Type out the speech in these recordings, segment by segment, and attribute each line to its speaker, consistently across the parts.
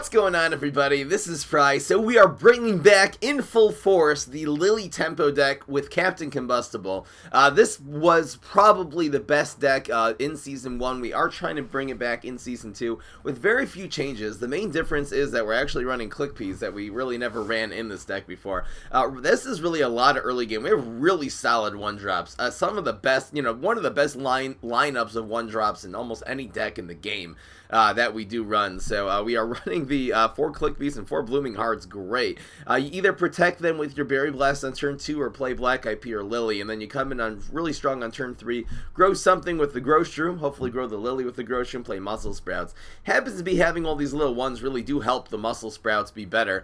Speaker 1: What's going on, everybody? This is Fry. So we are bringing back in full force the Lily Tempo deck with Captain Combustible. This was probably the best deck in Season 1. We are trying to bring it back in Season 2 with very few changes. The main difference is that we're actually running Clickpeas that we really never ran in this deck before. This is really a lot of early game. We have really solid 1-drops. Some of the best, one of the best lineups of 1-drops in almost any deck in the game. That we do run. So we are running the 4 Clickpeas and 4 Blooming Hearts. Great. You either protect them with your Berry Blast on turn 2 or play Black IP or Lily, and then you come in on really strong on turn 3, grow something with the Grow Shroom, hopefully grow the Lily with the Grow Shroom, play Muscle Sprouts. Happens to be having all these little ones really do help the Muscle Sprouts be better.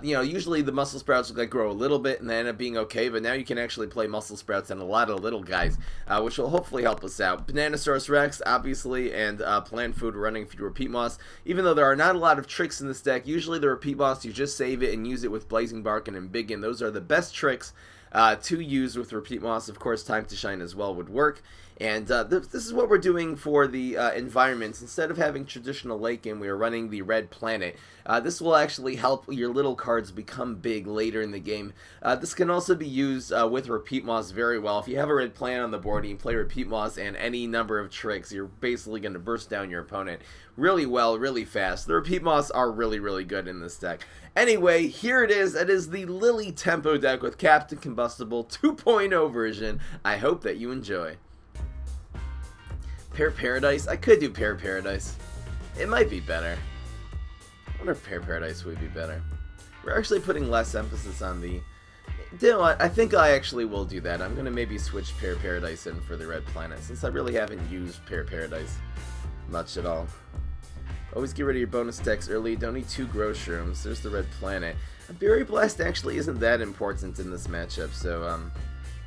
Speaker 1: Usually the Muscle Sprouts grow a little bit and they end up being okay, but now you can actually play Muscle Sprouts and a lot of little guys, which will hopefully help us out. Bananasaurus Rex, obviously, and Plant Food running for your Repeat Moss. Even though there are not a lot of tricks in this deck, usually the Repeat Moss, you just save it and use it with Blazing Bark and Embiggen. Those are the best tricks to use with Repeat Moss. Of course, Time to Shine as well would work. And this is what we're doing for the environments. Instead of having traditional late game, we are running the Red Planet. This will actually help your little cards become big later in the game. This can also be used with Repeat Moss very well. If you have a Red Planet on the board and you play Repeat Moss and any number of tricks, you're basically going to burst down your opponent really well, really fast. The Repeat Moss are really, really good in this deck. Anyway, here it is. It is the Lily Tempo deck with Captain Combustible 2.0 version. I hope that you enjoy. Pear Paradise? I could do Pear Paradise. It might be better. I wonder if Pear Paradise would be better. We're actually putting less emphasis on the... You know what? I think I actually will do that. I'm going to maybe switch Pear Paradise in for the Red Planet, since I really haven't used Pear Paradise much at all. Always get rid of your bonus decks early. Don't need 2 Grow Shrooms. There's the Red Planet. Berry Blast actually isn't that important in this matchup, so...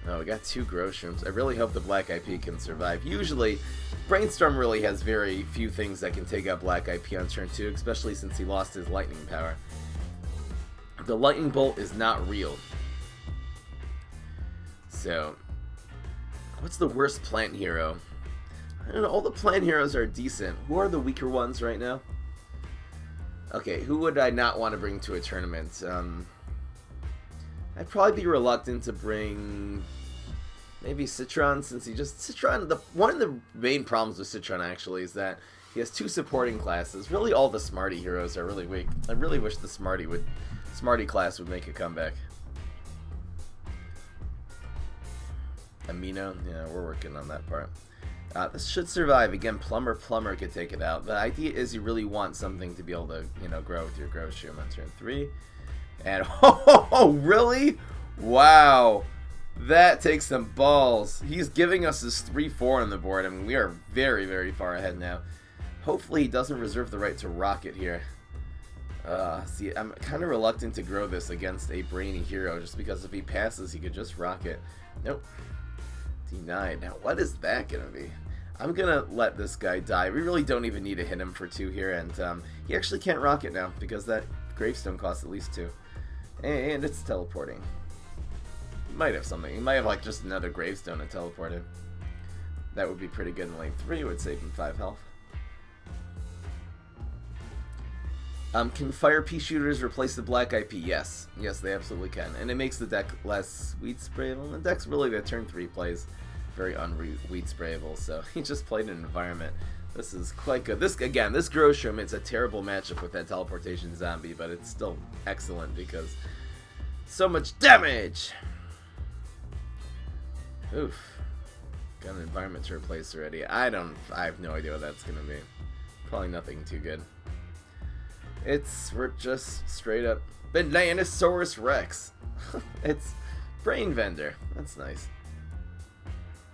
Speaker 1: Oh, we got 2 Grow Shrooms. I really hope the Black IP can survive. Usually, Brainstorm really has very few things that can take out Black IP on turn 2, especially since he lost his Lightning power. The Lightning Bolt is not real. So, what's the worst plant hero? I don't know, all the plant heroes are decent. Who are the weaker ones right now? Okay, who would I not want to bring to a tournament? I'd probably be reluctant to bring maybe Citron, since he just... Citron, one of the main problems with Citron, actually, is that he has 2 supporting classes. Really, all the Smarty heroes are really weak. I really wish the Smarty class would make a comeback. Amino? Yeah, we're working on that part. This should survive. Again, Plumber could take it out. The idea is you really want something to be able to, grow with your Grow Shroom on turn 3. And, oh, really? Wow. That takes some balls. He's giving us this 3-4 on the board. I mean, we are very, very far ahead now. Hopefully he doesn't reserve the right to rocket here. See, I'm kind of reluctant to grow this against a brainy hero, just because if he passes, he could just rocket. Nope. Denied. Now, what is that going to be? I'm going to let this guy die. We really don't even need to hit him for 2 here, and he actually can't rocket now, because that Gravestone costs at least 2. And it's teleporting. He might have something. He might have just another Gravestone and teleported. That would be pretty good in lane 3. It would save him 5 health. Can Fire Pea Shooters replace the Black IP? Yes. Yes, they absolutely can. And it makes the deck less Weed Sprayable. The deck's really the turn 3 plays very un-Weed Sprayable, so he just played an environment. This is quite good. This Grow Shroom, it's a terrible matchup with that Teleportation Zombie, but it's still excellent because so much damage! Oof. Got an environment to replace already. I have no idea what that's gonna be. Probably nothing too good. We're just straight up Bananasaurus Rex. It's Brain Vendor. That's nice.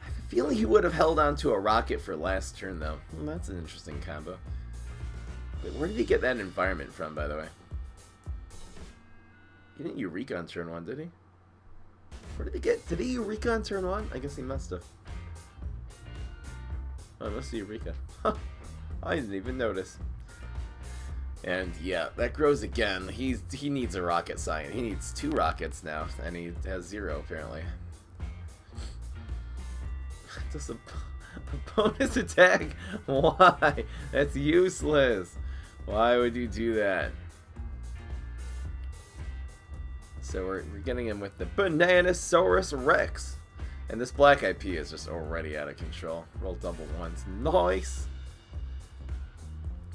Speaker 1: I feel like he would have held on to a rocket for last turn, though. That's an interesting combo. Wait, where did he get that environment from, by the way? He didn't Eureka on turn 1, did he? Where did he get? Did he Eureka on turn 1? I guess he must have. Oh, it must be Eureka. Huh. I didn't even notice. And yeah, that grows again. He needs a rocket sign. He needs 2 rockets now, and he has 0 apparently. Just a bonus attack? Why? That's useless. Why would you do that? So we're getting him with the Bananasaurus Rex. And this black IP is just already out of control. Roll double ones. Nice!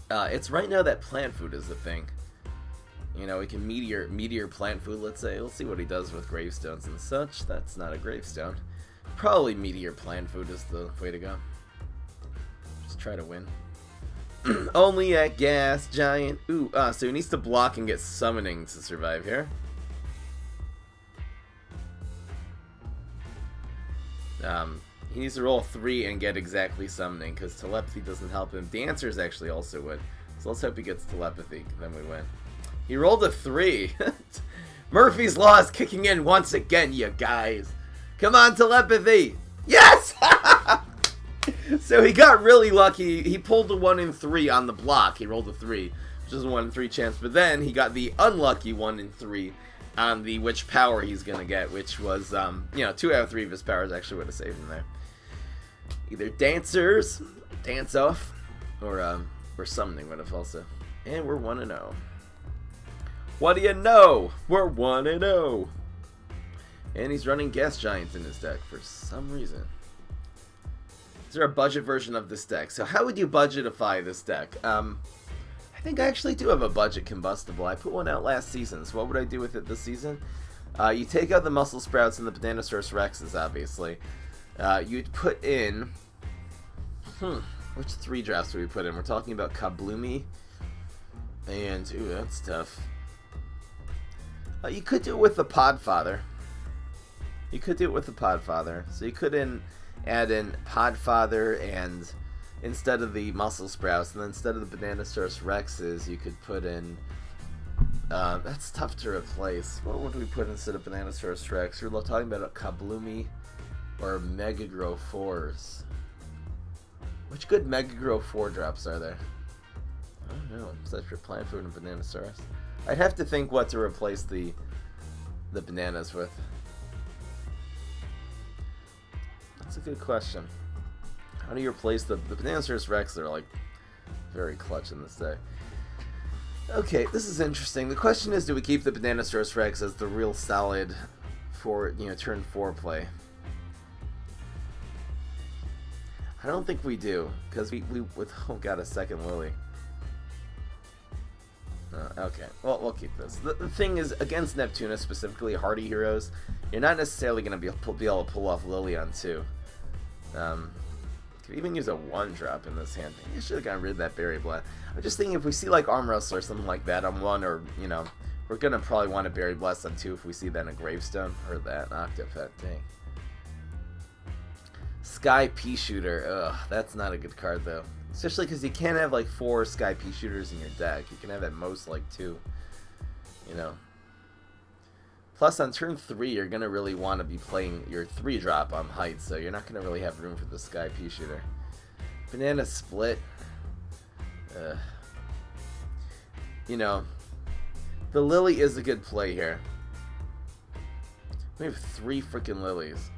Speaker 1: It's right now that plant food is the thing. You know, we can meteor plant food, let's say. Let's see what he does with gravestones and such. That's not a gravestone. Probably meteor plant food is the way to go. Just try to win. Only a gas giant. Ooh, so he needs to block and get summoning to survive here. He needs to roll 3 and get exactly summoning, because telepathy doesn't help him. Dancers actually also would. So let's hope he gets telepathy, then we win. He rolled a 3. Murphy's Law is kicking in once again, you guys. Come on, telepathy. Yes! So he got really lucky. He pulled a 1 in 3 on the block. He rolled a 3, which is a 1 in 3 chance. But then he got the unlucky 1 in 3 on the which power he's going to get, which was, you know, 2 out of 3 of his powers actually would have saved him there. Either dancers, dance off, or summoning would have also. And we're 1-0. What do you know? We're 1-0. And he's running Gas Giants in his deck for some reason. Is there a budget version of this deck? So how would you budgetify this deck? I think I actually do have a budget combustible. I put one out last season, so what would I do with it this season? You take out the Muscle Sprouts and the Bananasaurus Rexes, obviously. You'd put in... which 3 drafts would we put in? We're talking about Kabloomy. And, ooh, that's tough. You could do it with the Podfather. You could do it with the Podfather. So you could add in Podfather, and instead of the Muscle Sprouts, and then instead of the Bananasaurus Rexes, you could put in... that's tough to replace. What would we put instead of Bananasaurus Rex? We're talking about a Kabloomy or Mega Grow 4s. Which good Mega Grow 4 drops are there? I don't know. Besides for Plant Food and Bananasaurus. I'd have to think what to replace the bananas with. That's a good question. How do you replace the Bananasaurus Rex? They're like very clutch in this day. Okay, this is interesting. The question is, do we keep the Bananasaurus Rex as the real solid for, you know, turn 4 play? I don't think we do, because we got a second Lily. Okay, well, we'll keep this. The thing is, against Neptuna, specifically Hardy Heroes, you're not necessarily going to be able to pull off Lily on 2. Could even use a 1-drop in this hand. I think I should have gotten rid of that Berry Blast. I'm just thinking if we see like Arm Wrestler or something like that on 1, or, you know, we're going to probably want a Berry Blast on 2 if we see that in a Gravestone, or that Octopet. Dang. Sky Pea Shooter. Ugh, that's not a good card though. Especially because you can't have like 4 Sky Pea Shooters in your deck. You can have at most like 2. You know. Plus on turn 3 you're going to really want to be playing your 3-drop on Height, so you're not going to really have room for the Sky Pea Shooter. Banana Split. You know, the Lily is a good play here. We have 3 freaking Lilies.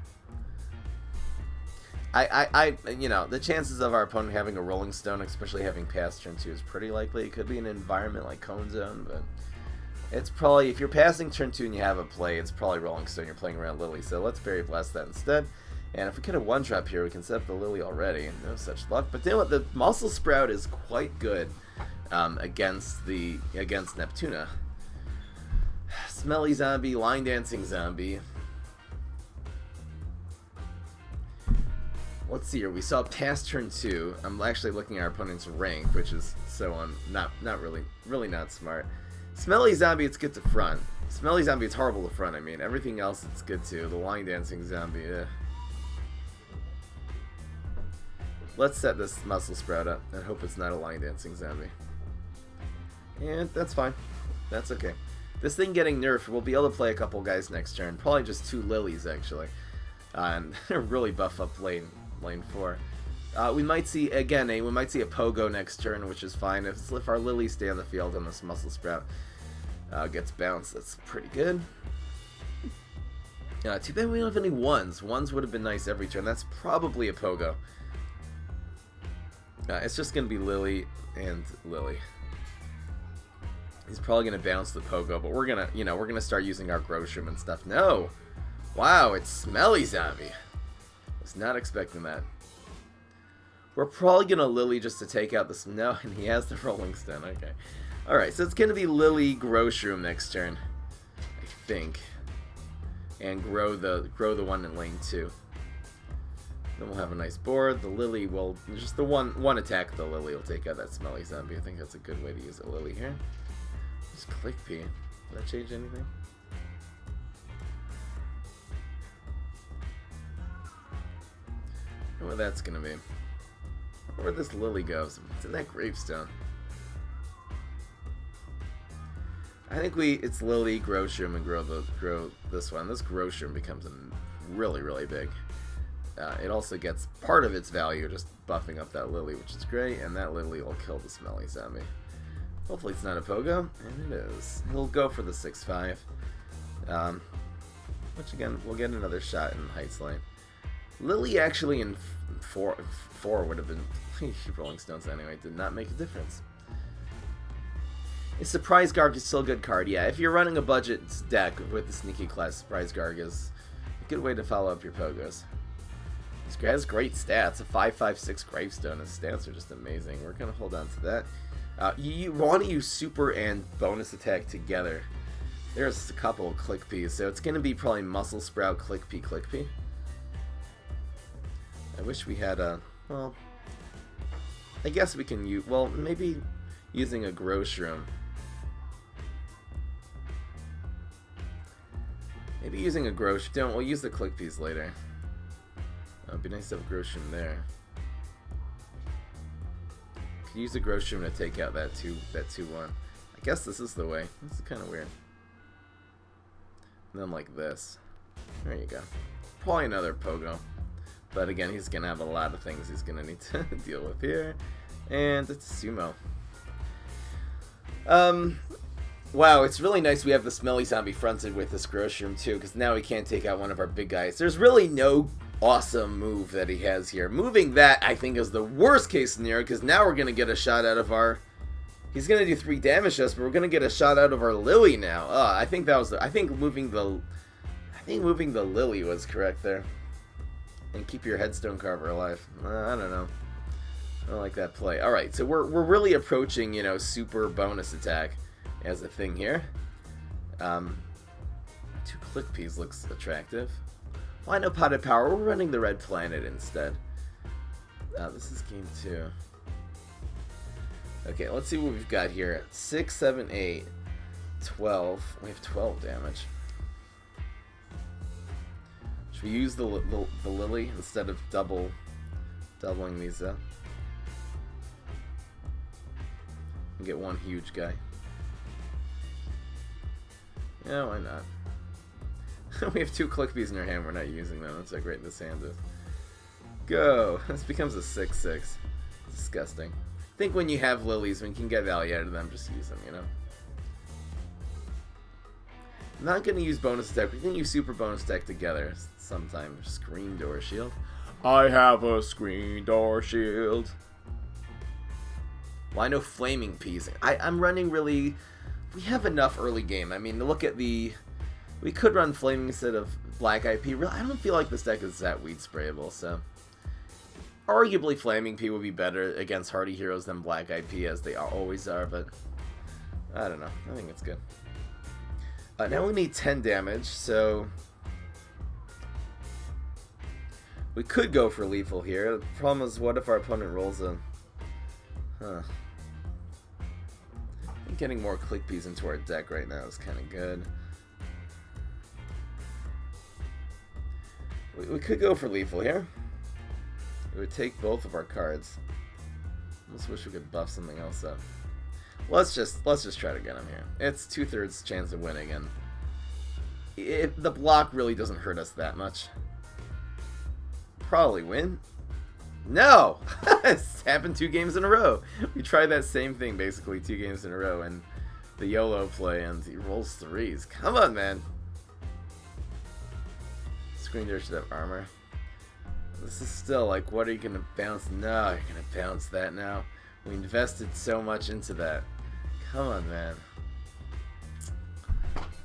Speaker 1: You know, the chances of our opponent having a Rolling Stone, especially having passed turn 2, is pretty likely. It could be an environment like Cone Zone, but it's probably, if you're passing turn 2 and you have a play, it's probably Rolling Stone. You're playing around Lily, so let's Berry Blast that instead. And if we get a 1-drop here, we can set up the Lily already. No such luck. But you know what? The Muscle Sprout is quite good against Neptuna. Smelly Zombie, Line Dancing Zombie. Let's see here. We saw past turn 2. I'm actually looking at our opponent's rank, which is so not really not smart. Smelly Zombie, it's good to front. Smelly Zombie, it's horrible to front. I mean, everything else it's good to. The Line Dancing Zombie, Let's set this Muscle Sprout up and hope it's not a Line Dancing Zombie. And that's fine. That's okay. This thing getting nerfed, we'll be able to play a couple guys next turn. Probably just 2 Lilies, actually. And really buff up lane 4. We might see, again, we might see a Pogo next turn, which is fine. If our Lilies stay on the field and this Muscle Sprout gets bounced, that's pretty good. Too bad we don't have any 1s. 1s would have been nice every turn. That's probably a Pogo. It's just going to be Lily and Lily. He's probably gonna bounce the Pogo, but we're gonna start using our Groshroom and stuff. No! Wow, it's Smelly Zombie. Was not expecting that. We're probably gonna Lily just to take out the snow, and he has the Rolling Stone. Okay. Alright, so it's gonna be Lily Groshroom next turn. I think. And grow the one in lane 2. Then we'll have a nice board. The Lily will just the one attack of the Lily will take out that Smelly Zombie. I think that's a good way to use a Lily here. Just click P. Did that change anything? I wonder what that's gonna be. Where this Lily goes. It's in that gravestone. I think it's Lily, Groshroom, and grow this one. This Groshroom becomes really, really big. It also gets part of its value just buffing up that Lily, which is great, and that Lily will kill the Smelly Zombie. Hopefully it's not a Pogo, and it is. He'll go for the 6-5. Which again, we'll get another shot in Heights lane. Lily actually in 4 would have been Rolling Stones anyway, did not make a difference. A Surprise Garg is still a good card, yeah. If you're running a budget deck with the Sneaky class, Surprise Garg is a good way to follow up your Pogos. He has great stats, a 5/5/6 Gravestone. His stats are just amazing. We're going to hold on to that. You want to use Super and Bonus Attack together. There's a couple of Click Ps, so it's going to be probably Muscle Sprout, Click P, Click P. I wish we had a, well, I guess we can use, well, maybe using a Groshroom. Maybe using a Groshroom. We'll use the Click Ps later. It'd be nice to have a Groshroom there. Could use the Groshroom to take out that 2-1. I guess this is the way. This is kind of weird. And then like this. There you go. Probably another Pogo. But again, he's going to have a lot of things he's going to need to deal with here. And it's Sumo. Wow, it's really nice we have the Smelly Zombie fronted with this Groshroom too, because now we can't take out one of our big guys. There's really no awesome move that he has here. Moving that, I think, is the worst case scenario, because now we're going to get a shot out of our... He's going to do 3 damage to us, but we're going to get a shot out of our Lily now. I think that was... I think moving the Lily was correct there. And keep your Headstone Carver alive. I don't know. I don't like that play. Alright, so we're really approaching, you know, Super Bonus Attack as a thing here. 2 Click Ps looks attractive. Why no Potted Power? We're running the Red Planet instead. This is game 2. Okay, let's see what we've got here. 6, 7, 8, 12. We have 12 damage. Should we use the Lily instead of doubling these up? And get one huge guy. Yeah, why not? We have 2 Click Ps in our hand, we're not using them. That's how great this hand is. Go! This becomes a 6/6. Disgusting. I think when you have lilies, when you can get value out of them, just use them, you know? I'm not going to use bonus attack. We can use super bonus attack together sometime. Screen door shield. I have a screen door shield. Why no flaming peas? I'm running really... We have enough early game. I mean, look at the... We could run flaming instead of black IP. I don't feel like this deck is that weed sprayable, so... Arguably flaming P would be better against hardy heroes than black IP, as they always are, but... I don't know. I think it's good. Now we need 10 damage, so... We could go for lethal here. The problem is, what if our opponent rolls a... Huh. I think getting more Click Ps into our deck right now is kind of good. We could go for lethal here. It would take both of our cards. Almost wish we could buff something else up. Let's just try to get him here. It's 2/3 chance of winning, and the block really doesn't hurt us that much. Probably win. No! It's happened 2 games in a row. We tried that same thing basically 2 games in a row, and the YOLO play, and he rolls 3s. Come on, man. Screen door should have armor. This is still like, what are you gonna bounce? No, you're gonna bounce that now. We invested so much into that. Come on, man.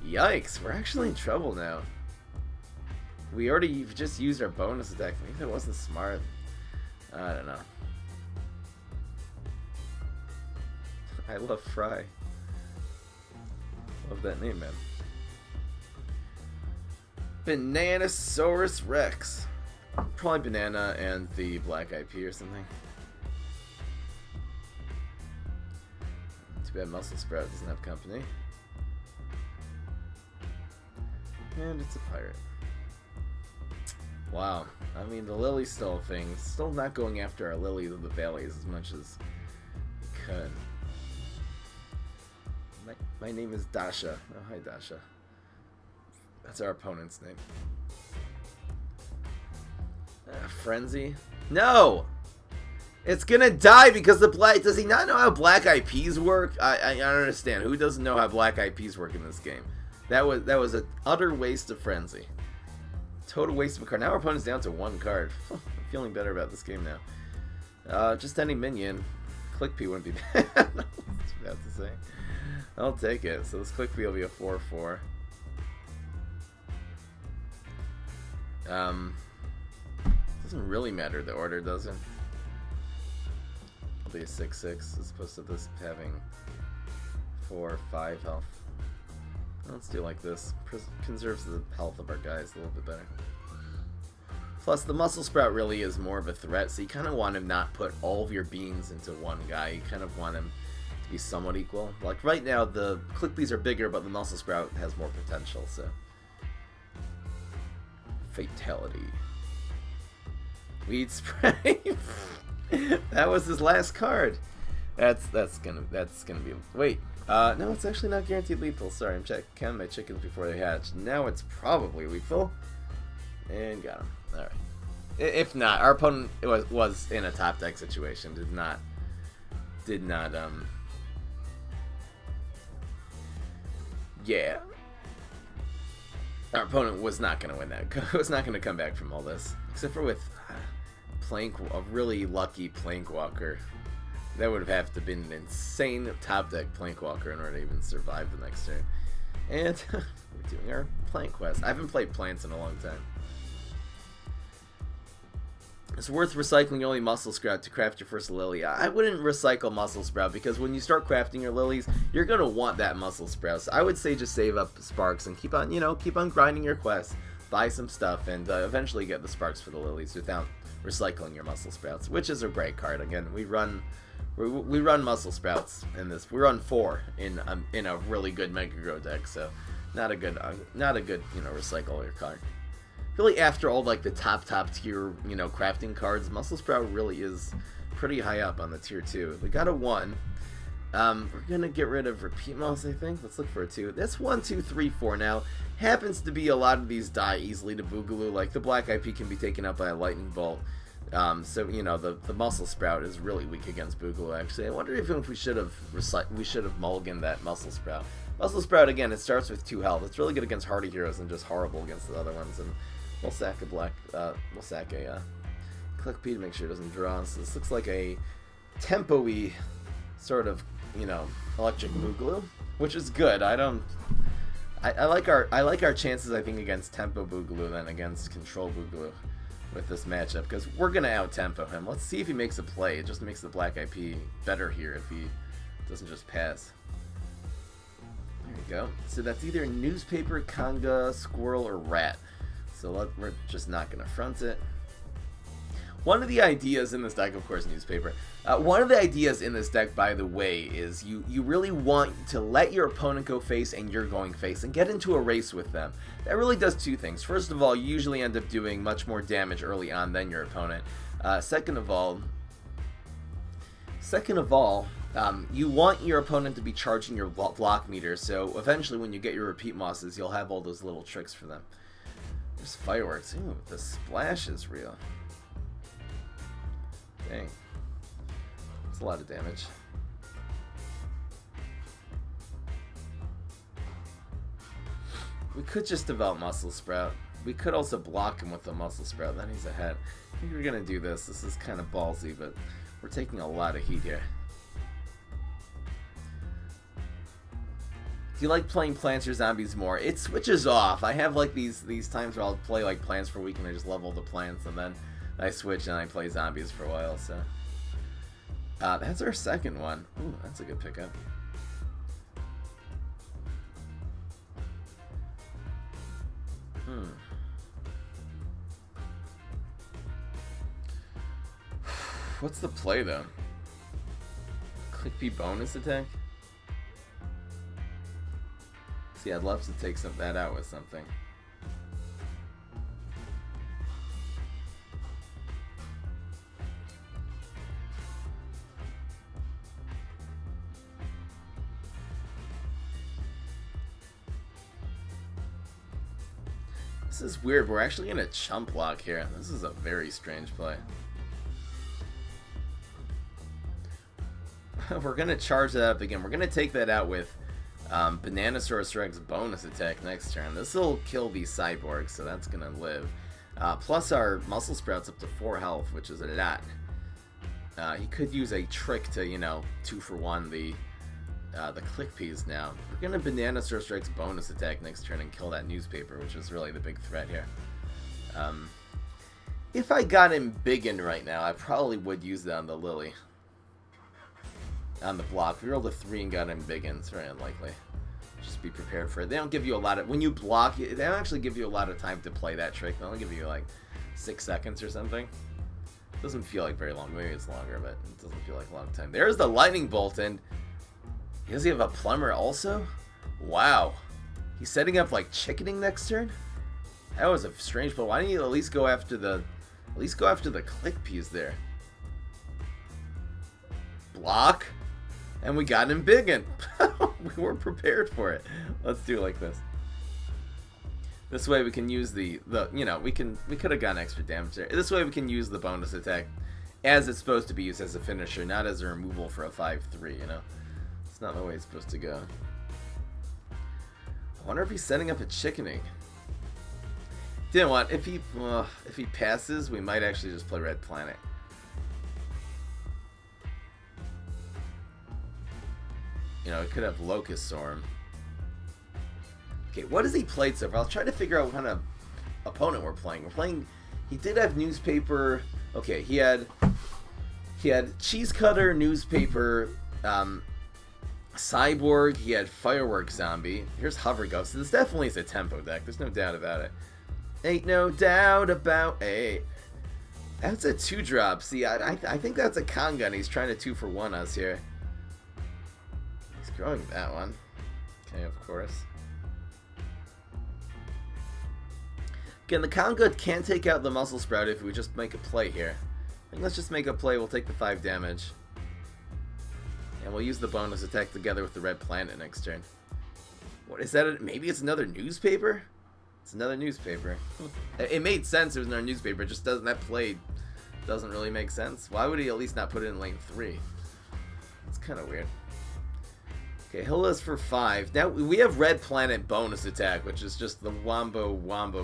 Speaker 1: Yikes, we're actually in trouble now. We already just used our bonus attack. Maybe it wasn't smart. I don't know. I love Fry. Love that name, man. Bananasaurus Rex. Probably banana and the black IP or something. Too bad Muscle Sprout doesn't have company. And it's a pirate. Wow. I mean, the Lily's still a thing. Still not going after our Lilies of the Valleys as much as we could. My name is Dasha. Oh, hi, Dasha. That's our opponent's name. Frenzy? No! It's gonna die because the black... Does he not know how black IPs work? I don't understand. Who doesn't know how black IPs work in this game? That was an utter waste of Frenzy. Total waste of a card. Now our opponent's down to 1 card. I'm feeling better about this game now. Just any minion. Click P wouldn't be bad. I was about to say. I'll take it. So this Click P will be a 4/4. Doesn't really matter the order, does it? It'll be a 6/6 as opposed to this having 4 or 5 health. Let's do like this. Conserves the health of our guys a little bit better. Plus, the Muscle Sprout really is more of a threat, so you kind of want him not put all of your beans into one guy. You kind of want him to be somewhat equal. Like right now, the Click Bees are bigger, but the Muscle Sprout has more potential, so. Fatality. Weed Spray. That was his last card. That's gonna be. Wait. No, it's actually not guaranteed lethal. Sorry, I'm counting my chickens before they hatch. Now it's probably lethal. And got him. Alright. If not, our opponent was in a top deck situation. Did not yeah. Our opponent was not going to win that. Was not going to come back from all this. Except for with a really lucky Plankwalker. That would have to been an insane top deck Plankwalker in order to even survive the next turn. And we're doing our plant quest. I haven't played plants in a long time. It's worth recycling only Muscle Sprout to craft your first Lily. I wouldn't recycle Muscle Sprout because when you start crafting your Lilies, you're gonna want that Muscle Sprout. So I would say just save up sparks and keep on grinding your quests, buy some stuff, and eventually get the sparks for the Lilies without recycling your Muscle Sprouts, which is a great card. Again, we run Muscle Sprouts in this. We run 4 in a really good Mega Grow deck, so not a good recycle your card. Really, after all like the top tier crafting cards, Muscle Sprout really is pretty high up on the tier 2. We got a 1. We're gonna get rid of Repeat Moss, I think. Let's look for a 2. That's 1, 2, 3, 4. Now happens to be a lot of these die easily to Boogaloo. Like the Black IP can be taken out by a Lightning Bolt. So the Muscle Sprout is really weak against Boogaloo. Actually, I wonder if we should have mulliganed that Muscle Sprout. Muscle Sprout again, it starts with 2 health. It's really good against Hardy Heroes and just horrible against the other ones. And we'll sack a Click P to make sure it doesn't draw. So this looks like a tempo-y sort of electric Boogaloo, which is good. I like our chances, I think, against tempo Boogaloo than against control Boogaloo with this matchup, because we're gonna out tempo him. Let's see if he makes a play. It just makes the Black IP better here if he doesn't just pass. There you go. So that's either Newspaper, Conga, Squirrel, or Rat. So we're just not gonna front it. One of the ideas in this deck, of course, Newspaper. One of the ideas in this deck, by the way, is you really want to let your opponent go face and you're going face and get into a race with them. That really does 2 things. First of all, you usually end up doing much more damage early on than your opponent. Second of all, you want your opponent to be charging your block meter, so eventually when you get your Repeat Mosses, you'll have all those little tricks for them. There's Fireworks. Ooh, the splash is real. Dang. That's a lot of damage. We could just develop Muscle Sprout. We could also block him with the Muscle Sprout, then he's ahead. I think we're gonna do this. This is kind of ballsy, but we're taking a lot of heat here. Do you like playing plants or zombies more? It switches off. I have like these times where I'll play like plants for a week and I just level the plants, and then I switch and I play zombies for a while. So that's our second one. Ooh, that's a good pickup. What's the play though? Click P bonus attack? See, I'd love to take that out with something. This is weird. We're actually in a chump block here. This is a very strange play. We're going to charge that up again. We're going to take that out with Bananasaurus Rex bonus attack next turn. This will kill these cyborgs, so that's going to live. Plus our Muscle Sprout's up to 4 health, which is a lot. He could use a trick to, you know, 2-for-1 the Click Peas now. We're going to Bananasaurus Rex bonus attack next turn and kill that newspaper, which is really the big threat here. If I got him biggin right now, I probably would use that on the Lily. On the block. If we rolled a 3 and got him biggin, it's very unlikely. Just be prepared for it. They don't give you a lot of... When you block, they don't actually give you a lot of time to play that trick. They'll give you like 6 seconds or something. It doesn't feel like very long. Maybe it's longer, but it doesn't feel like a long time. There's the lightning bolt, and does he have a plumber also? Wow. He's setting up like chickening next turn? That was a strange play. Why don't you at least go after the... Click Peas there? Block. And we got him biggin. We weren't prepared for it. Let's do it like this. This way we can use the you know, we could have gotten extra damage there. This way we can use the bonus attack as it's supposed to be used, as a finisher, not as a removal for a 5-3, you know? It's not the way it's supposed to go. I wonder if he's setting up a chickening. Didn't want, if he passes, we might actually just play Red Planet. You know, it could have Locust Storm. Okay, what has he played so far? I'll try to figure out what kind of opponent we're playing. We're playing... He did have Newspaper... Okay, he had Cheese Cutter, Newspaper, Cyborg, he had Firework Zombie. Here's Hover Ghost. So this definitely is a Tempo deck. There's no doubt about it. Ain't no doubt about it. That's a 2-drop. See, I think that's a con gun. He's trying to 2-for-1 us here. Growing that one. Okay, of course. Again, the Conga can take out the Muscle Sprout if we just make a play here. And let's just make a play. We'll take the 5 damage. And we'll use the bonus attack together with the Red Planet next turn. What is that? Maybe it's another newspaper? It's another newspaper. It made sense it was another newspaper. It just doesn't... That play doesn't really make sense. Why would he at least not put it in lane 3? It's kind of weird. Okay, Hilla's for 5. Now we have Red Planet bonus attack, which is just the wombo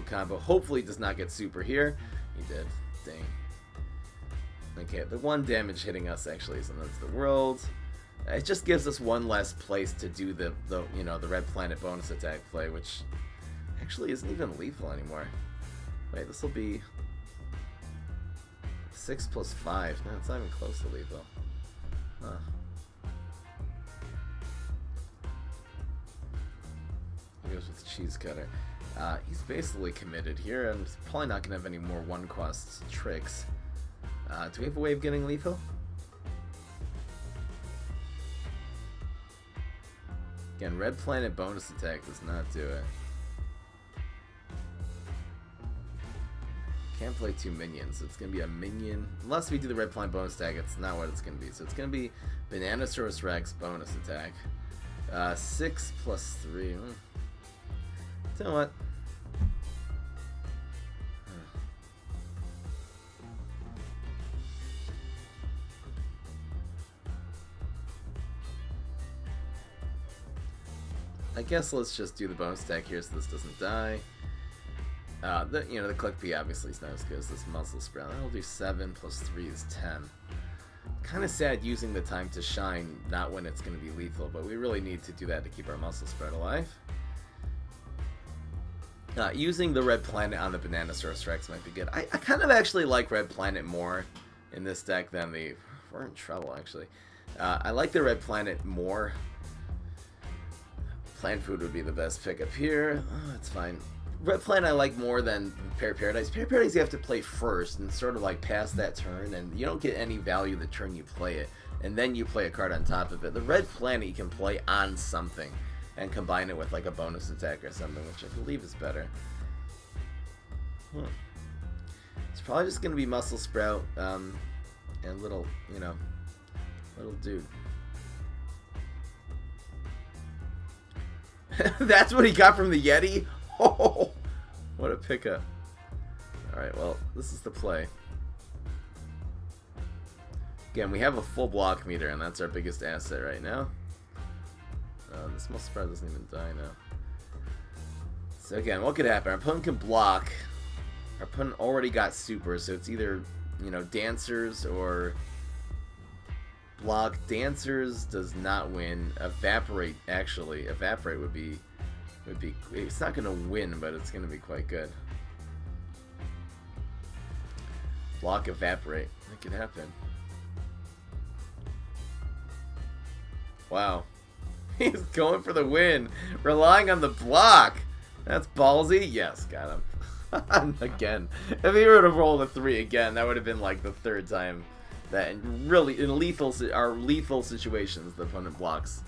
Speaker 1: combo. Hopefully it does not get super here. He did. Dang. Okay, the 1 damage hitting us actually is another the world. It just gives us 1 less place to do the you know, the Red Planet bonus attack play, which actually isn't even lethal anymore. Wait, this will be 6 plus 5. No, it's not even close to lethal. Huh. Goes with Cheese Cutter. He's basically committed here, and he's probably not going to have any more 1-cost tricks. Do we have a way of getting lethal? Again, Red Planet bonus attack does not do it. Can't play 2 minions, so it's going to be a minion. Unless we do the Red Planet bonus attack, it's not what it's going to be. So it's going to be Bananasaurus Rex bonus attack. 6 plus 3. You know what? I guess let's just do the bonus attack here so this doesn't die. You know, the Click P obviously is not as good as this Muscle Sprout. I'll do 7 plus 3 is 10. Kind of sad using the time to shine, not when it's going to be lethal, but we really need to do that to keep our muscle spread alive. Using the Red Planet on the Banana Source Rex might be good. I kind of actually like Red Planet more in this deck than the... We're in trouble, actually. I like the Red Planet more. Plant Food would be the best pick up here. Oh, that's fine. Red Planet I like more than Paradise. Paradise you have to play first and sort of like pass that turn, and you don't get any value the turn you play it. And then you play a card on top of it. The Red Planet you can play on something and combine it with like a bonus attack or something, which I believe is better. It's probably just going to be Muscle Sprout and little, you know, little dude. That's what he got from the Yeti? Oh, what a pickup. Alright, well, this is the play. Again, we have a full block meter, and that's our biggest asset right now. This Muscle Sprout doesn't even die now. So again, what could happen? Our opponent can block. Our opponent already got super, so it's either, you know, Dancers or block. Dancers does not win. Evaporate, actually. Evaporate would be it's not going to win, but it's going to be quite good. Block, Evaporate. That could happen. Wow. He's going for the win, relying on the block. That's ballsy. Yes, got him. Again, if he would have rolled a 3 again, that would have been like the 3rd time that in lethal situations the opponent blocks,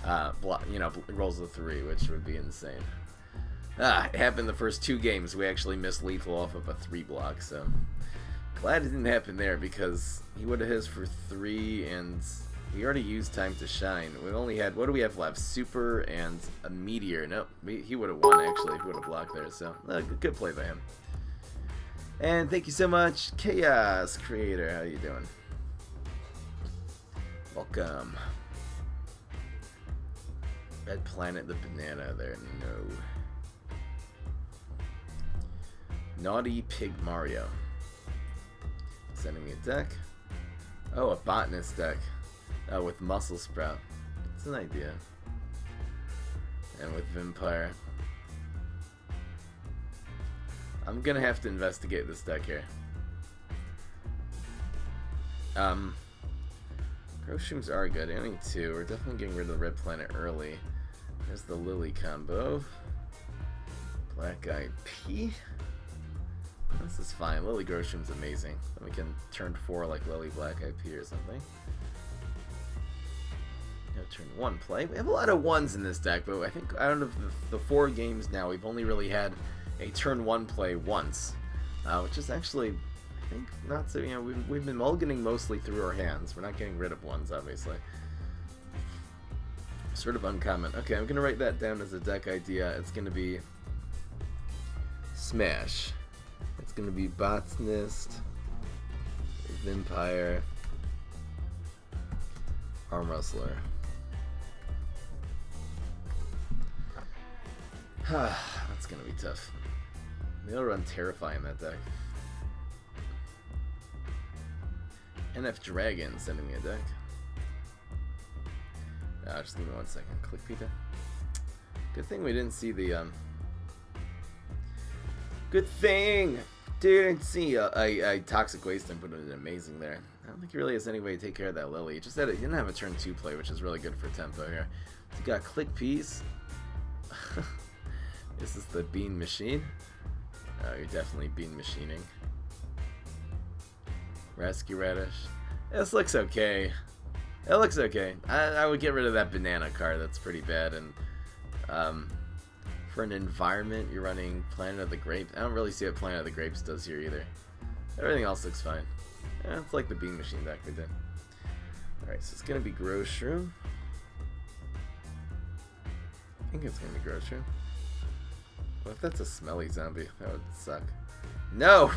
Speaker 1: rolls a 3, which would be insane. It happened the first 2 games. We actually missed lethal off of a 3 block, so glad it didn't happen there because he would have hit us for 3 and. We already used Time to Shine. We only had, what do we have left? Super and a Meteor. Nope, he would have won actually if he would have blocked there. So, good play by him. And thank you so much, Chaos Creator. How you doing? Welcome. Red Planet, the banana there. No. Naughty Pig Mario. Sending me a deck. Oh, a botanist deck. With Muscle Sprout. It's an idea. And with Vampire. I'm gonna have to investigate this deck here. Growshrooms are good. Only 2. We're definitely getting rid of the Red Planet early. There's the Lily combo. Black Eyed Pea. This is fine. Lily Growstroom's amazing. Then we can turn 4 like Lily Black Eyed Pea or something. Turn 1 play. We have a lot of 1s in this deck, but I think out of the 4 games now, we've only really had a turn 1 play once, which is actually, I think, not so. You know, we've been mulliganing mostly through our hands. We're not getting rid of 1s, obviously. Sort of uncommon. Okay, I'm gonna write that down as a deck idea. It's gonna be Smash. It's gonna be Botanist, Vampire, Arm Wrestler. That's gonna be tough. They'll run Terrify in that deck. NF Dragon sending me a deck. Just give me 1 second. Click Peter. Good thing we didn't see the Good thing didn't see a Toxic Waste and put it in amazing there. I don't think he really has any way to take care of that Lily. He just he didn't have a turn 2 play, which is really good for tempo here. So you got Click Piece. This is the Bean Machine. You're definitely bean machining. Rescue Radish. This looks okay. It looks okay. I would get rid of that banana card. That's pretty bad. And for an environment, you're running Planet of the Grapes. I don't really see what Planet of the Grapes does here either. Everything else looks fine. Yeah, it's like the Bean Machine deck we did. Alright, so it's going to be Growshroom. I think it's going to be Growshroom. What if that's a smelly zombie? That would suck. No!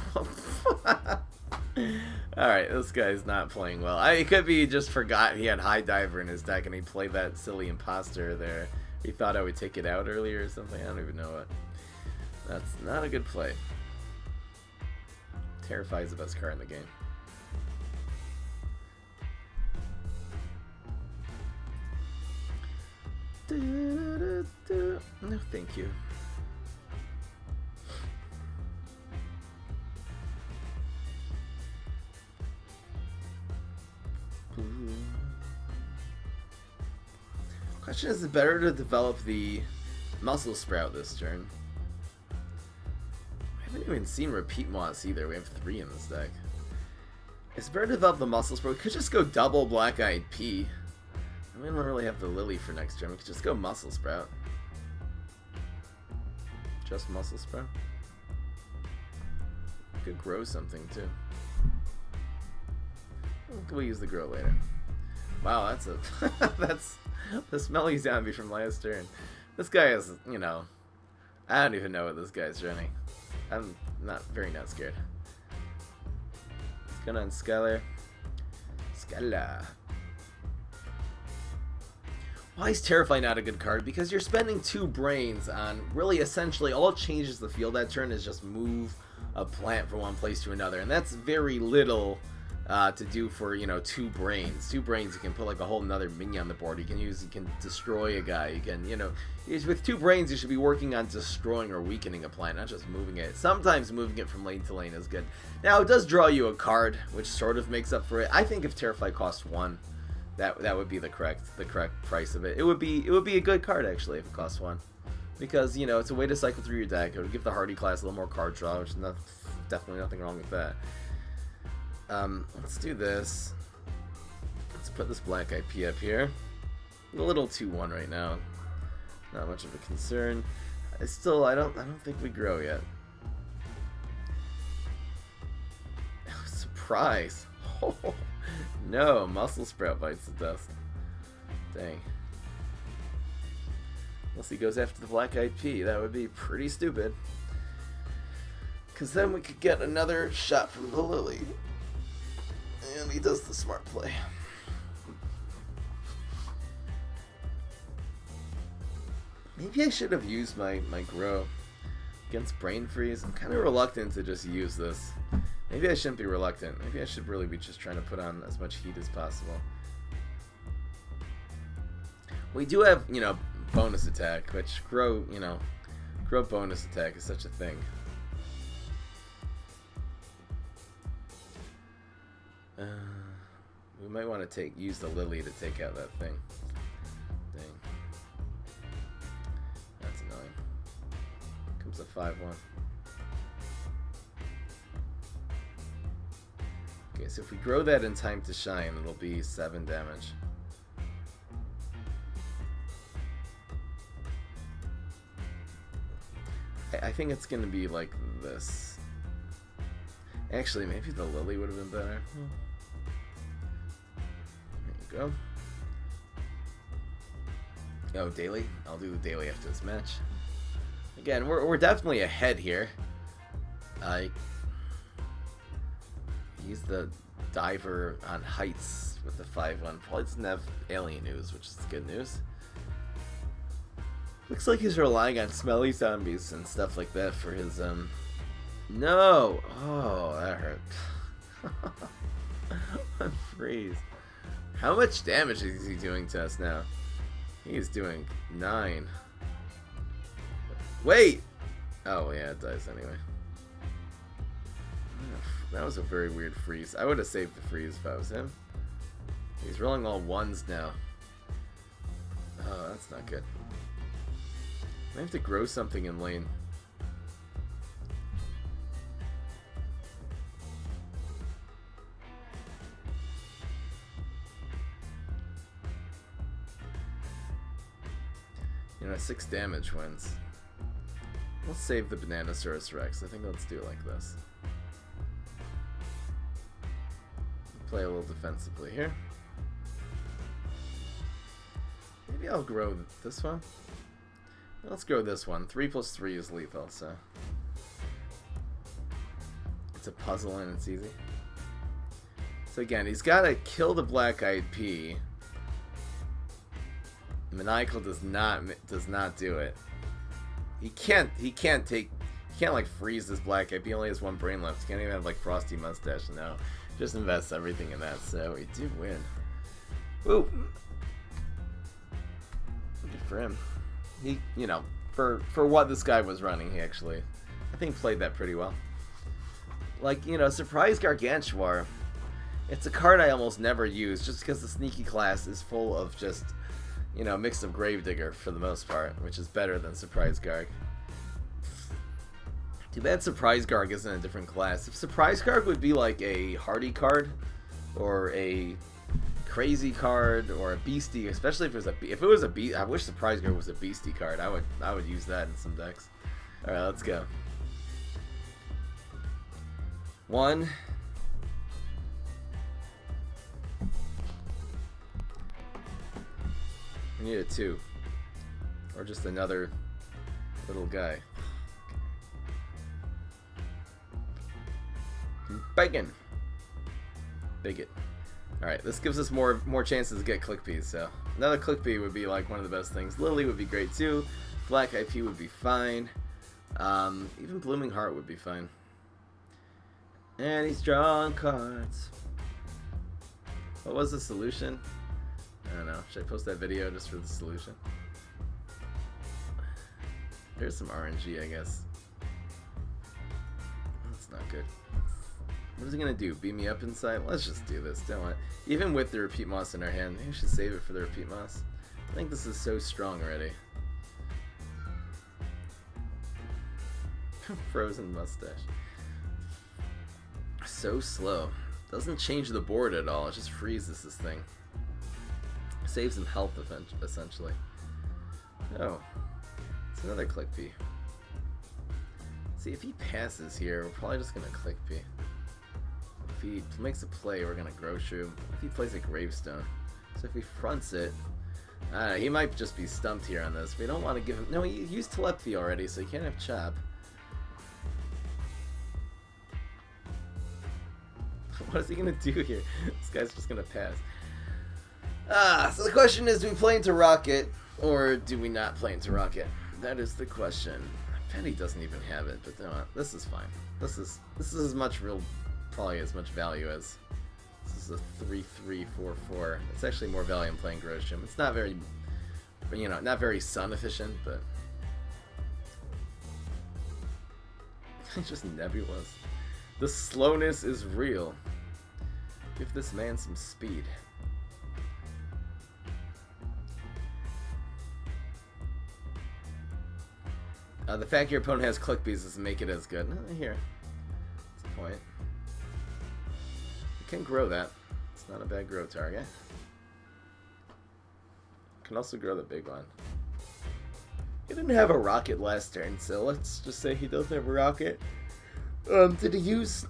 Speaker 1: Alright, this guy's not playing well. It could be he just forgot he had High Diver in his deck and he played that silly imposter there. He thought I would take it out earlier or something. I don't even know what. That's not a good play. Terrify is the best card in the game. No, thank you. Question is it better to develop the Muscle Sprout this turn? I haven't even seen Repeat Moss either. We have 3 in this deck. It's better to develop the Muscle Sprout. We could just go double Black-Eyed Pea. We don't really have the Lily for next turn. We could just go Muscle Sprout. Just Muscle Sprout. We could grow something too. We'll use the grow later. Wow, that's a that's the smelly zombie from last turn. This guy is, you know, I don't even know what this guy's running. I'm not scared. It's gonna on Skylar. Skylar. Why is Terrify not a good card? Because you're spending 2 brains on really essentially all it changes the field that turn is just move a plant from one place to another, and that's very little to do for, you know, 2 brains. 2 brains, you can put like a whole nother minion on the board. You can destroy a guy. You can, you know, with 2 brains, you should be working on destroying or weakening a plant, not just moving it. Sometimes moving it from lane to lane is good. Now, it does draw you a card, which sort of makes up for it. I think if Terrify cost 1, that would be the correct price of it. It would be a good card actually if it costs 1, because, you know, it's a way to cycle through your deck. It would give the Hardy class a little more card draw, which is definitely nothing wrong with that. Let's do this. Let's put this Black-Eyed Pea up here. A little 2-1 right now. Not much of a concern. I don't think we grow yet. Oh, surprise! Oh, no, Muscle Sprout bites the dust. Dang. Unless he goes after the Black-Eyed Pea, that would be pretty stupid. Because then we could get another shot from the Lily. And he does the smart play. Maybe I should have used my grow against Brain Freeze. I'm kind of reluctant to just use this. Maybe I shouldn't be reluctant. Maybe I should really be just trying to put on as much heat as possible. We do have, you know, bonus attack, which grow bonus attack is such a thing. We might want to use the Lily to take out that thing. Dang. That's annoying. Comes a 5-1. Okay, so if we grow that in time to shine, it'll be 7 damage. I think it's gonna be like this. Actually, maybe the Lily would have been better. There you go. Oh, daily? I'll do the daily after this match. Again, we're definitely ahead here. He's the diver on heights with the 5-1. Probably doesn't have alien news, which is good news. Looks like he's relying on smelly zombies and stuff like that for his, No! Oh, that hurt. Unfreeze. How much damage is he doing to us now? He's doing 9. Wait! Oh, yeah, it does anyway. That was a very weird freeze. I would have saved the freeze if I was him. He's rolling all 1s now. Oh, that's not good. I have to grow something in lane. You know, 6 damage wins. Let's save the Bananasaurus Rex. I think let's do it like this. Play a little defensively here. Maybe I'll grow this one. Let's grow this one. 3 + 3 is lethal, so it's a puzzle and it's easy. So again, he's got to kill the Black-Eyed Pea. Maniacal does not do it. He can't like freeze this Black-Eyed Pea. He only has 1 brain left. He can't even have like Frosty Mustache. No, just invest everything in that. So we do win. Woo! Good for him. He, you know, for what this guy was running, he actually, I think, played that pretty well. Like, you know, Surprise Gargantuar. It's a card I almost never use just because the sneaky class is full of just, you know, a mix of Gravedigger for the most part, which is better than Surprise Garg. Too bad Surprise Garg isn't a different class. If Surprise Garg would be like a Hardy card, or a Crazy card, or a Beastie, especially if it was a I wish Surprise Garg was a Beastie card. I would use that in some decks. All right, let's go. 1. We need a 2. Or just another little guy. Bacon. Bigot. Alright, this gives us more chances to get Clickpeas, so another Clickpea would be like one of the best things. Lily would be great too. Black IP would be fine. Even Blooming Heart would be fine. And he's drawing cards. What was the solution? I don't know. Should I post that video just for the solution? There's some RNG, I guess. That's not good. What is he gonna do? Beat me up inside? Let's just do this. Don't want. Even with the Repeat Moss in our hand, maybe we should save it for the Repeat Moss. I think this is so strong already. Frozen mustache. So slow. Doesn't change the board at all. It just freezes this thing. Saves him health essentially. Oh, it's another Clickpea. See, if he passes here, we're probably just gonna Clickpea. If he makes a play, we're gonna Grow Shroom. If he plays a Gravestone, so if he fronts it, he might just be stumped here on this. We don't want to give him. No, he used Telepathy already, so he can't have Chop. What is he gonna do here? This guy's just gonna pass. So the question is, do we play into Rocket, or do we not play into Rocket? That is the question. Penny doesn't even have it, but no, this is fine. This is as much probably as much value as this is a 3-3-4-4. It's actually more value in playing Grosham. It's not very, you know, not very sun efficient, but just nebulous. The slowness is real. Give this man some speed. The fact your opponent has Clickpeas doesn't make it as good. Here. That's the point. You can grow that. It's not a bad grow target. You can also grow the big one. He didn't have a Rocket last turn, so let's just say he doesn't have a Rocket. Did he use...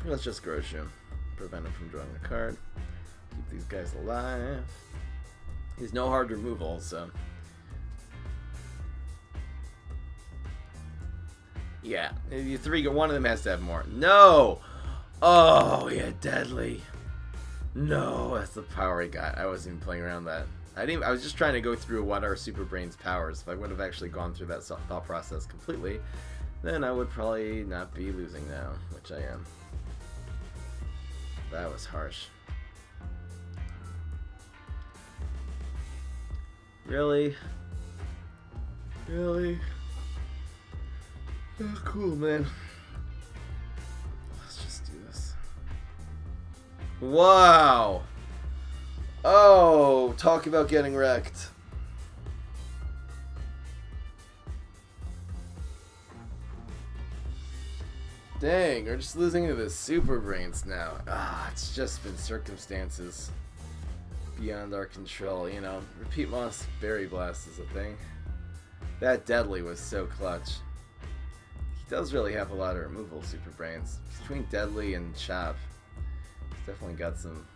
Speaker 1: Let's just Grosham. Prevent him from drawing a card. Keep these guys alive. He's no hard removal, so... Yeah, you three, one of them has to have more. No! Oh, yeah, Deadly. No, that's the power he got. I wasn't even playing around that. I was just trying to go through what are Super Brain's powers. If I would have actually gone through that thought process completely, then I would probably not be losing now, which I am. That was harsh. Really? Really? Oh, cool, man. Let's just do this. Wow! Oh, talk about getting wrecked. Dang, we're just losing to the Super Brains now. It's just been circumstances beyond our control, you know. Repeat Moss Berry Blast is a thing. That Deadly was so clutch. He does really have a lot of removal, Super Brains. Between Deadly and Chop, he's definitely got some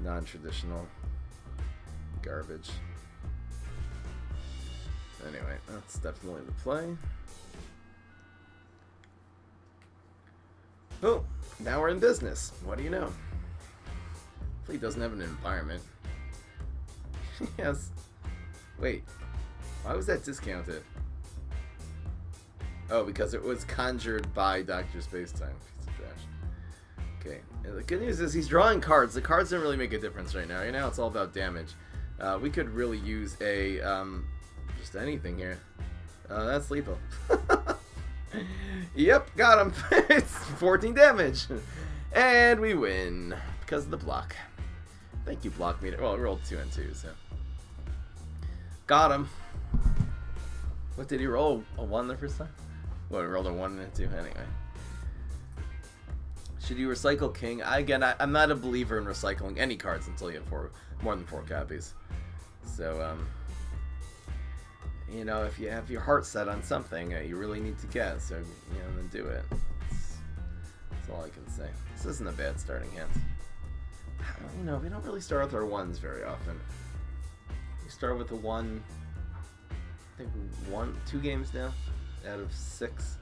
Speaker 1: non-traditional garbage. Anyway, that's definitely the play. Oh, now we're in business. What do you know? Hopefully he doesn't have an environment. Yes. Wait, why was that discounted? Oh, because it was conjured by Dr. Spacetime. Piece of trash. Okay, and the good news is he's drawing cards. The cards don't really make a difference right now. Right now it's all about damage. We could really use a, just anything here. That's lethal. Yep, got him. It's 14 damage. And we win because of the block. Thank you, block meter. Well, it rolled 2 and 2, so. Got him. What did he roll? A 1 the first time? Well, he rolled a 1 and a 2 anyway. Should you recycle King? I'm not a believer in recycling any cards until you have more than 4 copies. So, you know, if you have your heart set on something you really need to get, so, you know, then do it. That's all I can say. This isn't a bad starting hand. You know, we don't really start with our 1s very often. We start with a 1, I think 2 games now out of 6.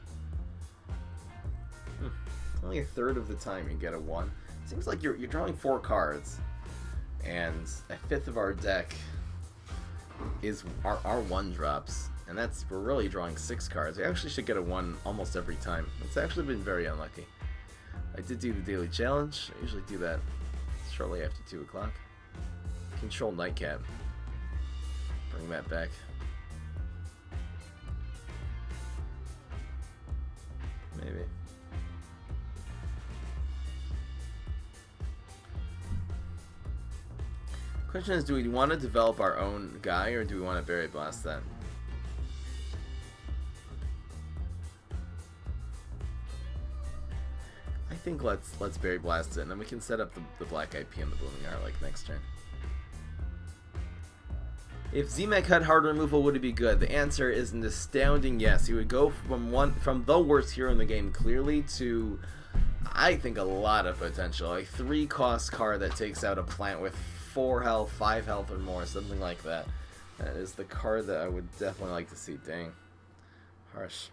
Speaker 1: Only a third of the time you get a 1. Seems like you're drawing 4 cards, and a fifth of our deck is our 1 drops, and we're really drawing 6 cards. We actually should get a 1 almost every time. It's actually been very unlucky. I did do the daily challenge. I usually do that shortly after 2 o'clock. Control Nightcap. Bring that back. Maybe. Question is, do we want to develop our own guy, or do we want to Berry Blast that? I think let's Berry Blast it, and then we can set up the Black IP and the Blooming Heart like next turn. If Z-Mech had hard removal, would it be good? The answer is an astounding yes. He would go from the worst hero in the game clearly to, I think, a lot of potential. A 3-cost card that takes out a plant with 4 health, 5 health or more, something like that. That is the card that I would definitely like to see. Dang. Harsh.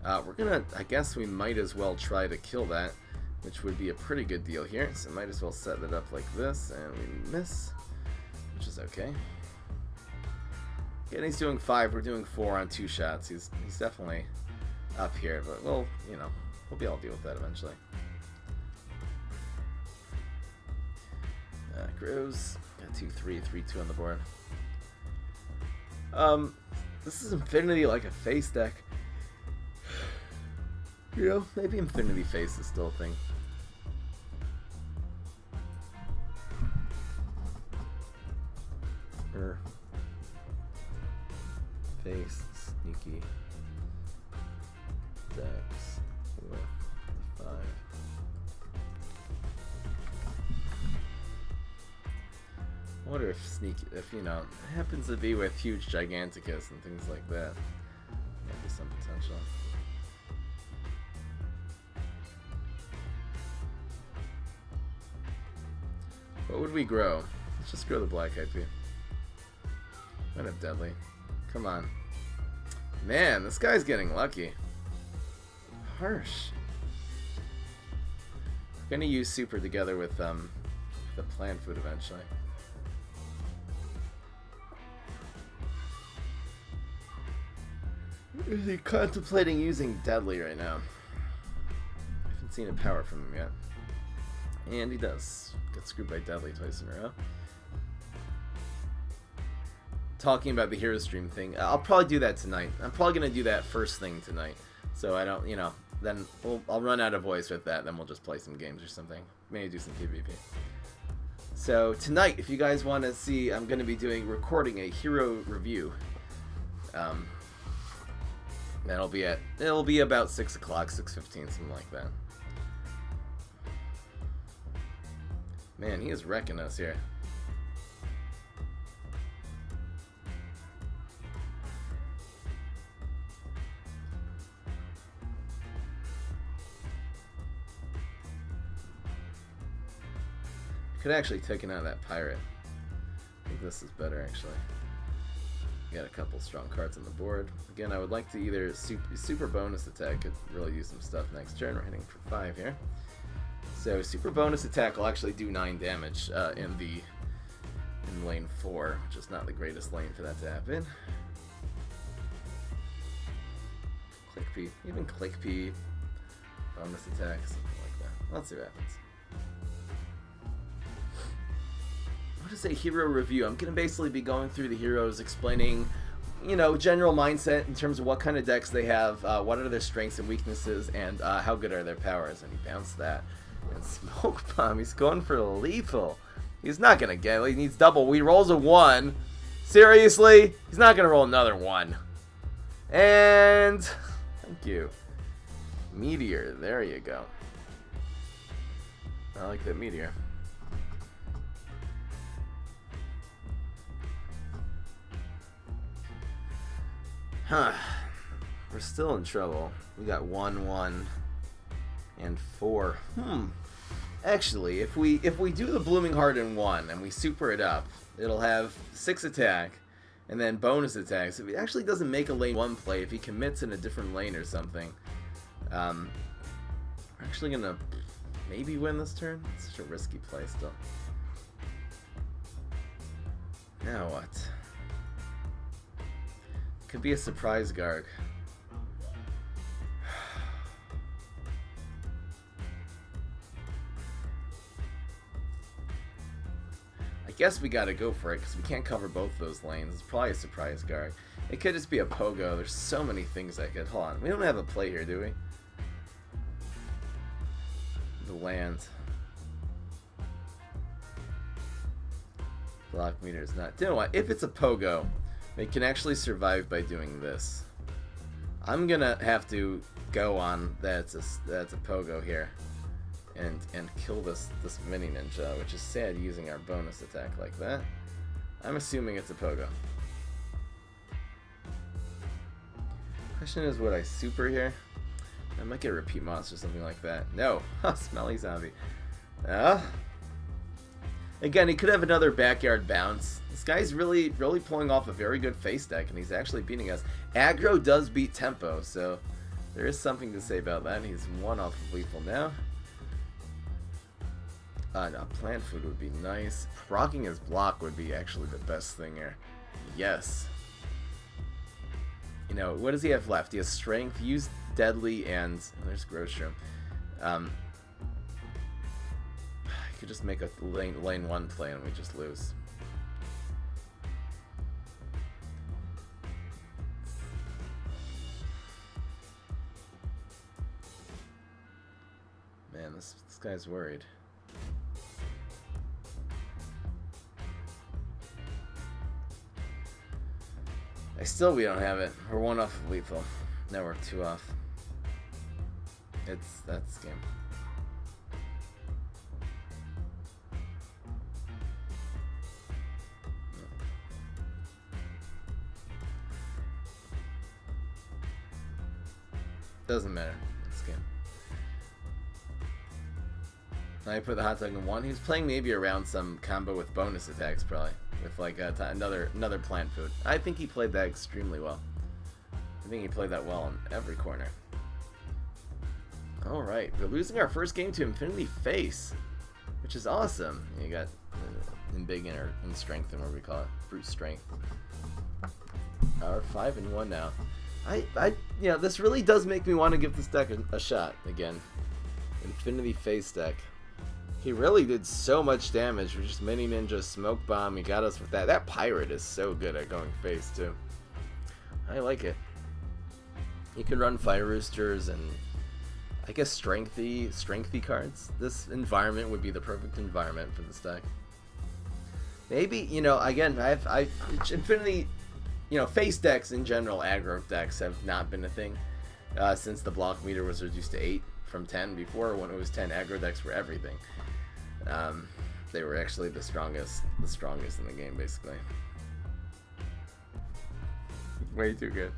Speaker 1: We're gonna, I guess we might as well try to kill that, which would be a pretty good deal here. So might as well set it up like this, and we miss, which is okay. Yeah, he's doing 5, we're doing 4 on 2 shots. He's definitely up here, but we'll be able to deal with that eventually. Grows. Got 2-3, 3-2 on the board. This is Infinity like a face deck. You know, maybe Infinity Face is still a thing. Or face sneaky decks with 5. I wonder if you know, it happens to be with huge Giganticus and things like that. Might be some potential. What would we grow? Let's just grow the Black IP. Might have Deadly. Come on. Man, this guy's getting lucky. Harsh. We're gonna use Super together with the plant food eventually. Is he contemplating using Deadly right now? I haven't seen a power from him yet. And he does. Get screwed by Deadly twice in a row. Talking about the Hero Stream thing. I'll probably do that tonight. I'm probably going to do that first thing tonight. So I don't, you know, then I'll run out of voice with that. Then we'll just play some games or something. Maybe do some PvP. So tonight, if you guys want to see, I'm going to be recording a hero review. It'll be about 6 o'clock, 6:15, something like that. Man, he is wrecking us here. Could actually taken out that pirate. I think this is better actually. Got a couple strong cards on the board. Again, I would like to either super bonus attack. Could really use some stuff next turn. We're hitting for 5 here. So super bonus attack will actually do 9 damage in the in lane 4, which is not the greatest lane for that to happen. Click P, even click P, bonus attack, something like that. Let's see what happens. What is a hero review? I'm going to basically be going through the heroes, explaining, you know, general mindset in terms of what kind of decks they have, what are their strengths and weaknesses, and how good are their powers. And he bounced that. And Smoke Bomb, he's going for lethal. He's not going to get it. He needs double. He rolls a 1. Seriously? He's not going to roll another 1. And thank you. Meteor, there you go. I like that meteor. Huh. We're still in trouble. We got 1, 1, and 4. Actually, if we do the Blooming Heart in 1 and we super it up, it'll have 6 attack and then bonus attacks. If it actually doesn't make a lane 1 play, if he commits in a different lane or something, we're actually gonna maybe win this turn. It's such a risky play still. Now what? Could be a surprise Garg. I guess we gotta go for it because we can't cover both those lanes. It's probably a surprise Garg. It could just be a Pogo. There's so many things I could. Hold on. We don't have a play here, do we? The land. Block meter is not. You know what? If it's a Pogo, they can actually survive by doing this. I'm gonna have to go on that's a Pogo here, and kill this mini ninja, which is sad using our bonus attack like that. I'm assuming it's a Pogo. Question is, would I super here? I might get a repeat monster or something like that. No, smelly zombie. Again, he could have another backyard bounce. This guy's really pulling off a very good face deck, and he's actually beating us. Aggro does beat Tempo, so there is something to say about that. He's 1 off of lethal now. No, plant food would be nice. Rocking his block would be actually the best thing here. Yes. You know, what does he have left? He has strength, use deadly, and there's Growstrom. Could just make a lane 1 play and we just lose. Man, this guy's worried. We don't have it. We're 1 off of lethal. Now we're 2 off. That's game. Doesn't matter. Let's game. Now I put the hot dog in 1. He was playing maybe around some combo with bonus attacks, probably with like another plant food. I think he played that extremely well. I think he played that well in every corner. All right, we're losing our first game to Infinity Face, which is awesome. You got in big in strength, and what we call it, brute strength. We're 5-1 now. You know, this really does make me want to give this deck a shot again. Infinity Face deck. He really did so much damage with just Mini Ninja, Smoke Bomb. He got us with that. That Pirate is so good at going face too. I like it. You can run Fire Roosters and I guess strengthy cards. This environment would be the perfect environment for this deck. Maybe, you know, again, I Infinity. You know, face decks in general, aggro decks have not been a thing since the block meter was reduced to 8 from 10. Before, when it was 10, aggro decks were everything. They were actually the strongest in the game, basically. Way too good.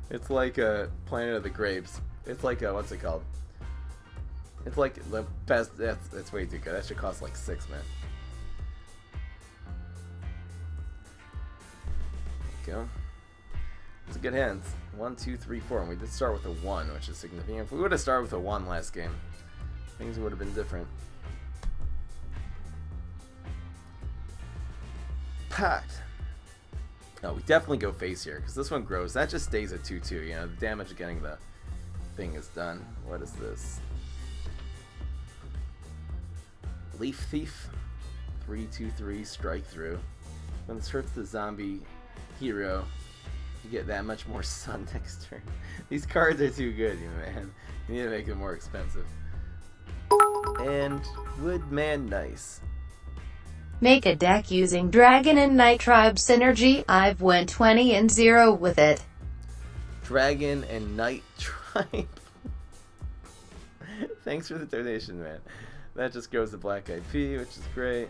Speaker 1: It's like a Planet of the Grapes. It's like a, what's it called? It's like the best. That's way too good. That should cost like 6, man. Go. It's a good hand. 1, 2, 3, 4, and we did start with a 1, which is significant. If we would have started with a 1 last game, things would have been different. Impact. Oh, we definitely go face here, because this one grows. That just stays at 2-2, you know, the damage of getting the thing is done. What is this? Leaf Thief. 3/2/3, strike through. When this hurts the zombie hero, you get that much more sun next turn. These cards are too good, you man. You need to make them more expensive. And Woodman Nice.
Speaker 2: Make a deck using Dragon and Night Tribe synergy. I've went 20-0 with it.
Speaker 1: Dragon and Night Tribe. Thanks for the donation, man. That just goes to Black Eyed P, which is great.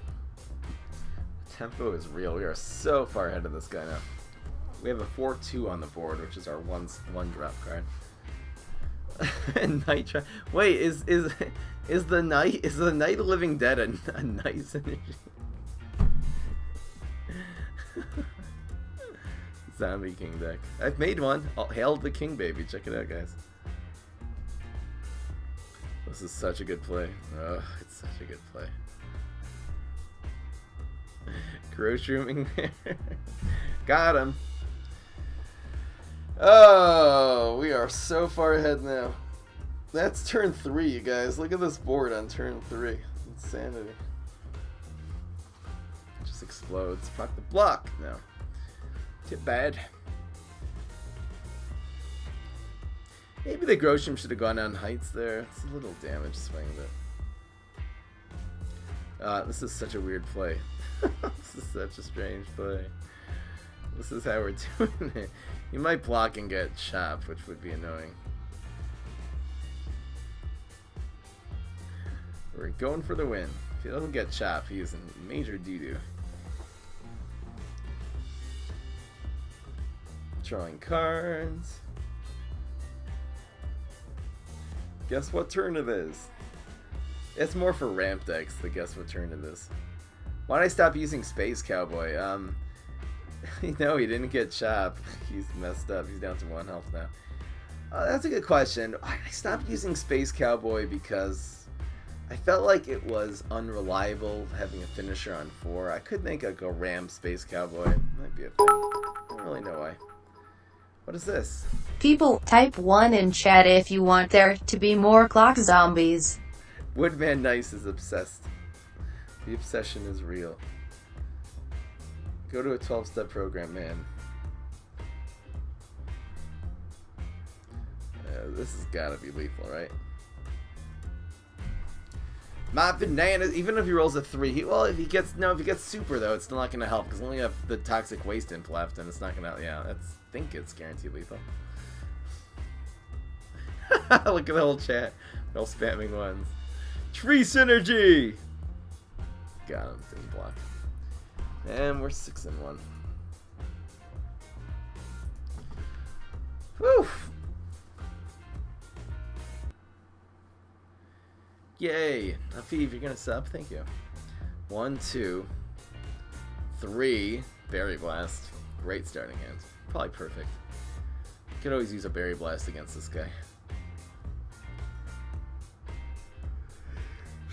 Speaker 1: Tempo is real. We are so far ahead of this guy now. We have a 4-2 on the board, which is our one drop card. And Night Tribe. Wait, is the Night of Living Dead a nice energy? Zombie King deck. I've made one. Hail the King baby. Check it out, guys. This is such a good play. Oh, it's such a good play. Grossrooming there. Got him. Oh, we are so far ahead now. That's turn 3, you guys. Look at this board on turn 3. Insanity. It just explodes. Fuck the block now. Too bad. Maybe the Grosham should have gone on Heights there. It's a little damage swing, but this is such a weird play. This is such a strange play. This is how we're doing it. You might block and get chopped, which would be annoying. We're going for the win. If he doesn't get chopped, he is in major doo-doo. Drawing cards. Guess what turn it is? It's more for ramp decks to guess what turn it is. Why'd I stop using Space Cowboy? No, he didn't get chopped. He's messed up. He's down to 1 health now. That's a good question. I stopped using Space Cowboy because I felt like it was unreliable having a finisher on 4. I could make a go ram Space Cowboy. Might be a thing. I don't really know why. What is this?
Speaker 2: People, type 1 in chat if you want there to be more clock zombies.
Speaker 1: Woodman Nice is obsessed. The obsession is real. Go to a 12-step program, man. This has gotta be lethal, right? My bananas, even if he rolls a 3, if he gets super though, it's still not gonna help because we only have the Toxic Waste Imp left, and it's not gonna. Yeah, I think it's guaranteed lethal. Look at the whole chat, they're all spamming ones. Tree synergy. Got him. Didn't block. And we're 6-1. Whew. Yay! Afif, you're gonna sub? Thank you. 1, 2, 3. Berry Blast. Great starting hand. Probably perfect. Could always use a Berry Blast against this guy.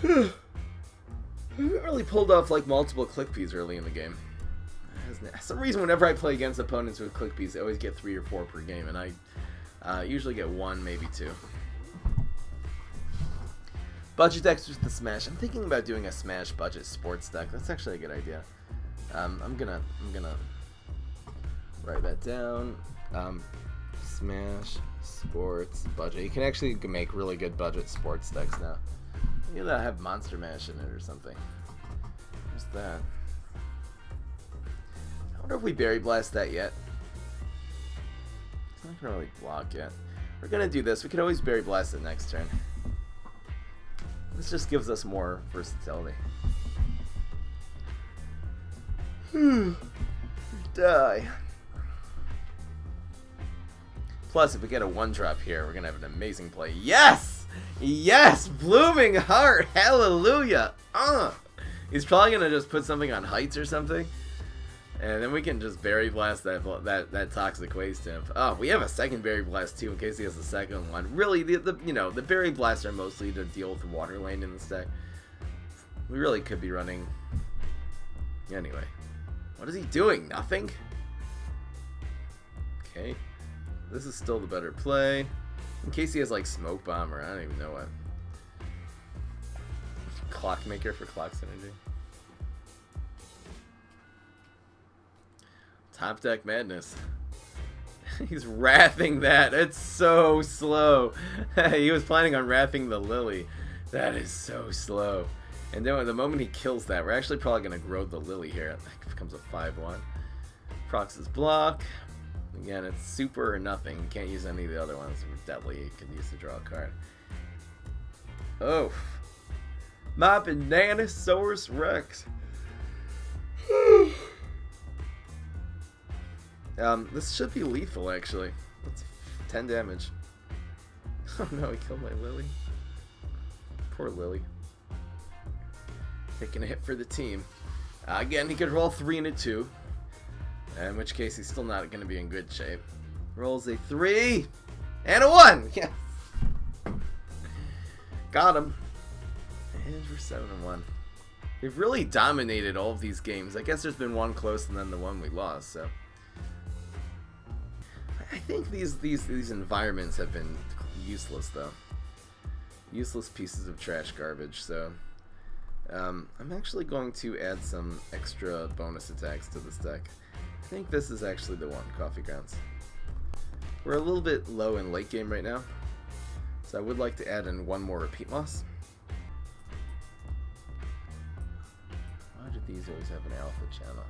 Speaker 1: I haven't really pulled off like multiple click peas early in the game. For some reason, whenever I play against opponents with click peas, I always get 3 or 4 per game, and I usually get 1, maybe 2. Budget decks with the Smash. I'm thinking about doing a Smash budget sports deck. That's actually a good idea. I'm gonna write that down. Smash sports budget. You can actually make really good budget sports decks now. You know, have Monster Mash in it or something. Where's that? I wonder if we Berry Blast that yet. It's not gonna really block yet. We're gonna do this. We could always Berry Blast it next turn. This just gives us more versatility. Die. Plus, if we get a 1-drop here, we're gonna have an amazing play. Yes! Yes! Blooming Heart! Hallelujah! He's probably gonna just put something on Heights or something. And then we can just Berry Blast that Toxic Waste Imp. Oh, we have a second Berry Blast too in case he has a second one. Really, the Berry Blasts are mostly to deal with the Water Lane in this deck. We really could be running. Anyway. What is he doing? Nothing? Okay. This is still the better play. In case he has like Smoke Bomb or I don't even know what. Clockmaker for clock synergy. Top deck madness. He's wrathing that. It's so slow. He was planning on wrathing the Lily. That is so slow. And then the moment he kills that, we're actually probably going to grow the Lily here. It becomes a 5-1. Procs his block. Again, it's super or nothing. You can't use any of the other ones. Deadly, you can use to draw a card. Oh. My Bananasaurus Rex. This should be lethal, actually. That's 10 damage. Oh no, he killed my Lily. Poor Lily. Taking a hit for the team. Again, he could roll 3 and a 2. In which case, he's still not going to be in good shape. Rolls a 3 and a 1. Yes. Got him. And we're 7-1. We've really dominated all of these games. I guess there's been one close and then the one we lost. So I think these environments have been useless, though. Useless pieces of trash garbage. So I'm actually going to add some extra bonus attacks to this deck. I think this is actually the one, Coffee Grounds. We're a little bit low in late game right now, so I would like to add in one more Repeat Moss. Why do these always have an alpha channel?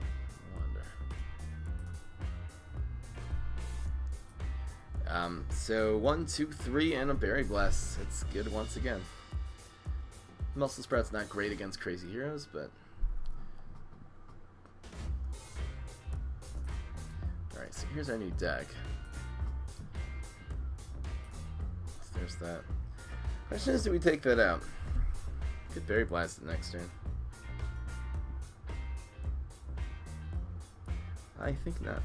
Speaker 1: I wonder. So 1, 2, 3, and a Berry Blast. It's good once again. Muscle Sprout's not great against Crazy Heroes, but alright, so here's our new deck. So there's that. Question is, do we take that out? Could Berry Blast it next turn. I think not.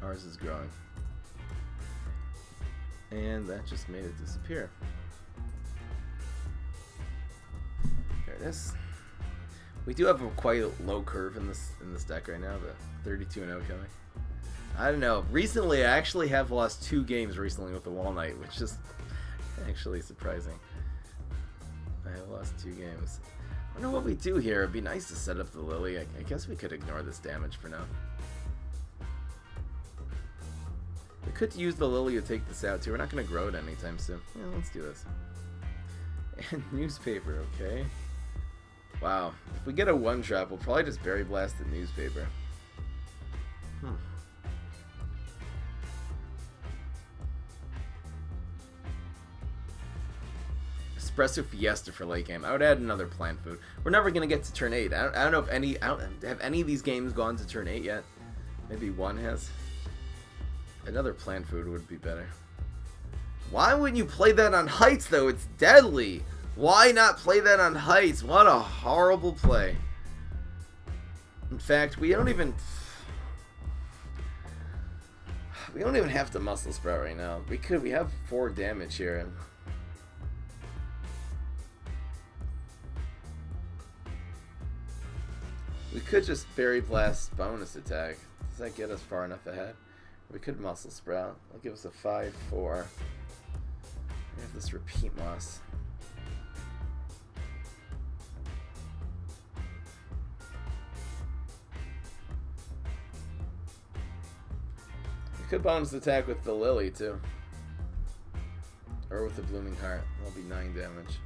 Speaker 1: Ours is growing. And that just made it disappear. There it is. We do have a quite low curve in this deck right now, the 32-0 coming. I don't know. Recently, I actually have lost 2 games recently with the Wall Knight, which is actually surprising. I have lost 2 games. I don't know what we do here. It'd be nice to set up the Lily. I guess we could ignore this damage for now. We could use the Lily to take this out too. We're not going to grow it anytime soon. Yeah, let's do this. And Newspaper, okay. Wow. If we get a 1-drop, we'll probably just Berry Blast the Newspaper. Espresso Fiesta for late game. I would add another plant food. We're never going to get to turn 8. I don't know if have any of these games gone to turn 8 yet. Maybe one has. Another plant food would be better. Why wouldn't you play that on Heights, though? It's deadly. Why not play that on Heights? What a horrible play. In fact, we don't even have to Muscle Sprout right now. We have 4 damage here. We could just Berry Blast bonus attack. Does that get us far enough ahead? We could Muscle Sprout. That'll give us a 5-4. We have this Repeat Moss. We could bonus attack with the Lily too. Or with the Blooming Heart. That'll be 9 damage.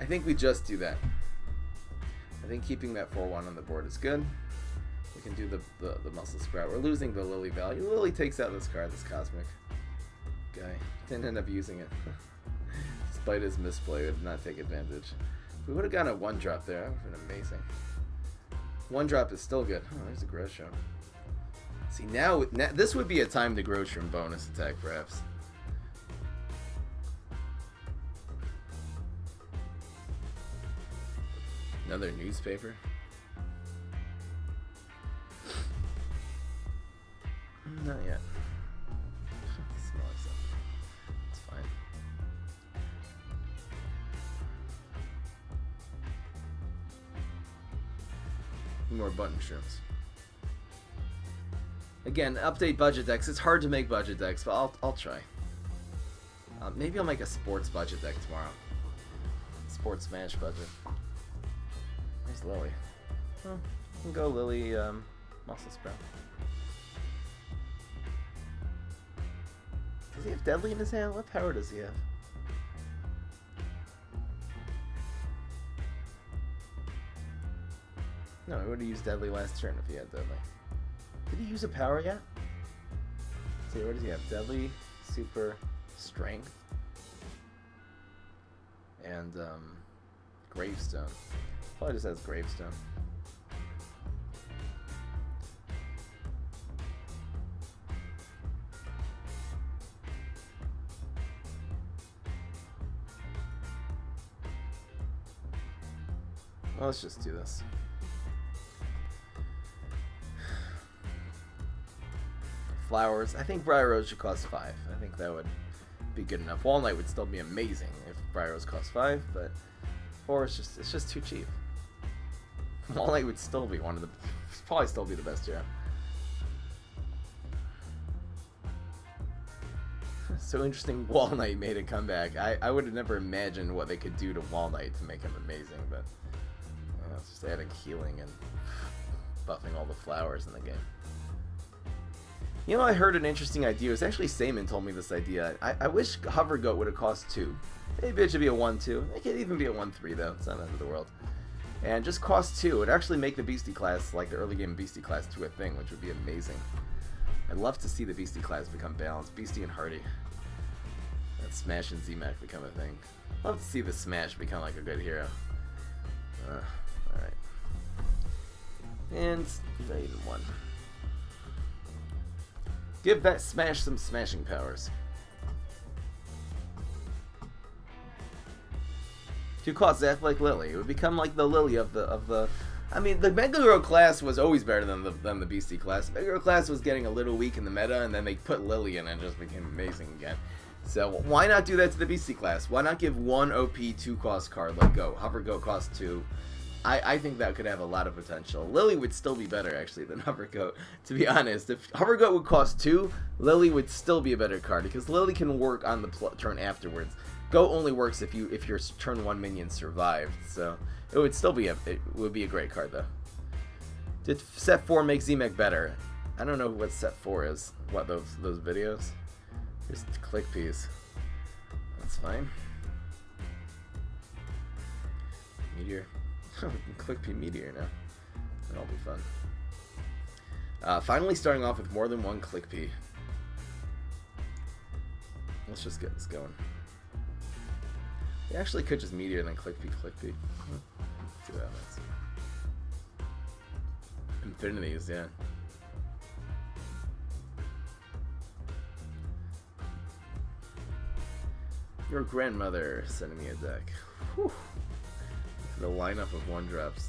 Speaker 1: I think we just do that. I think keeping that 4-1 on the board is good. We can do the Muscle Sprout. We're losing the Lily value. Lily takes out this card, this Cosmic guy. Didn't end up using it. Despite his misplay, we did not take advantage. If we would have gotten a 1-drop there, that would have been amazing. 1-drop is still good. Oh, there's a Grosstrom. See, now this would be a time to Grosstrom bonus attack, perhaps. Another Newspaper. Not yet. It's fine. more button shrooms. Again, update budget decks. It's hard to make budget decks, but I'll try. Maybe I'll make a sports budget deck tomorrow. Sports Smash budget. Where's Lily? Well, we can go Lily Muscle Sprout. Does he have Deadly in his hand? What power does he have? No, he would have used Deadly last turn if he had Deadly. Did he use a power yet? Let's see, what does he have? Deadly, Super, Strength, and Gravestone. Probably just has Gravestone. Well, let's just do this. Flowers. I think Briar Rose should cost 5. I think that would be good enough. Walnut would still be amazing if Briar Rose cost 5, but 4 is it's just too cheap. Walnut would still be probably still be the best hero. So interesting, Walnut made a comeback. I would have never imagined what they could do to Walnut to make him amazing, but it's just adding healing and buffing all the flowers in the game. You know, I heard an interesting idea. It was actually Saman told me this idea. I wish Hover Goat would have cost 2. Maybe it should be a 1-2. It could even be a 1-3 though. It's not the end of the world. And just cost 2. It'd actually make the Beastie class, like the early game Beastie class, to a thing, which would be amazing. I'd love to see the Beastie class become balanced. Beastie and Hardy. And Smash and Z-Mac become a thing. Love to see the Smash become like a good hero. Alright. And not even 1. Give that Smash some smashing powers. 2 costs Athletic Lily. It would become like the Lily of the. I mean, the Mega Girl class was always better than the Beastie class. Mega Girl class was getting a little weak in the meta, and then they put Lily in and it just became amazing again. So why not do that to the Beastie class? Why not give 1 OP 2 cost card like Go? Hover Goat costs 2. I think that could have a lot of potential. Lily would still be better, actually, than Hover Goat, to be honest. If Hover Goat would cost 2, Lily would still be a better card, because Lily can work on the turn afterwards. Goat only works if your turn 1 minion survived, so it would still be it would be a great card, though. Did set 4 make Z-Mech better? I don't know what set 4 is. What, those videos? Just click piece. That's fine. Meteor. We can click P Meteor now. That'll be fun. Finally starting off with more than 1 click P. Let's just get this going. We actually could just Meteor and then click P, click P. Let's see what happens. Infinities, yeah. Your grandmother sending me a deck. Whew. The lineup of 1-drops.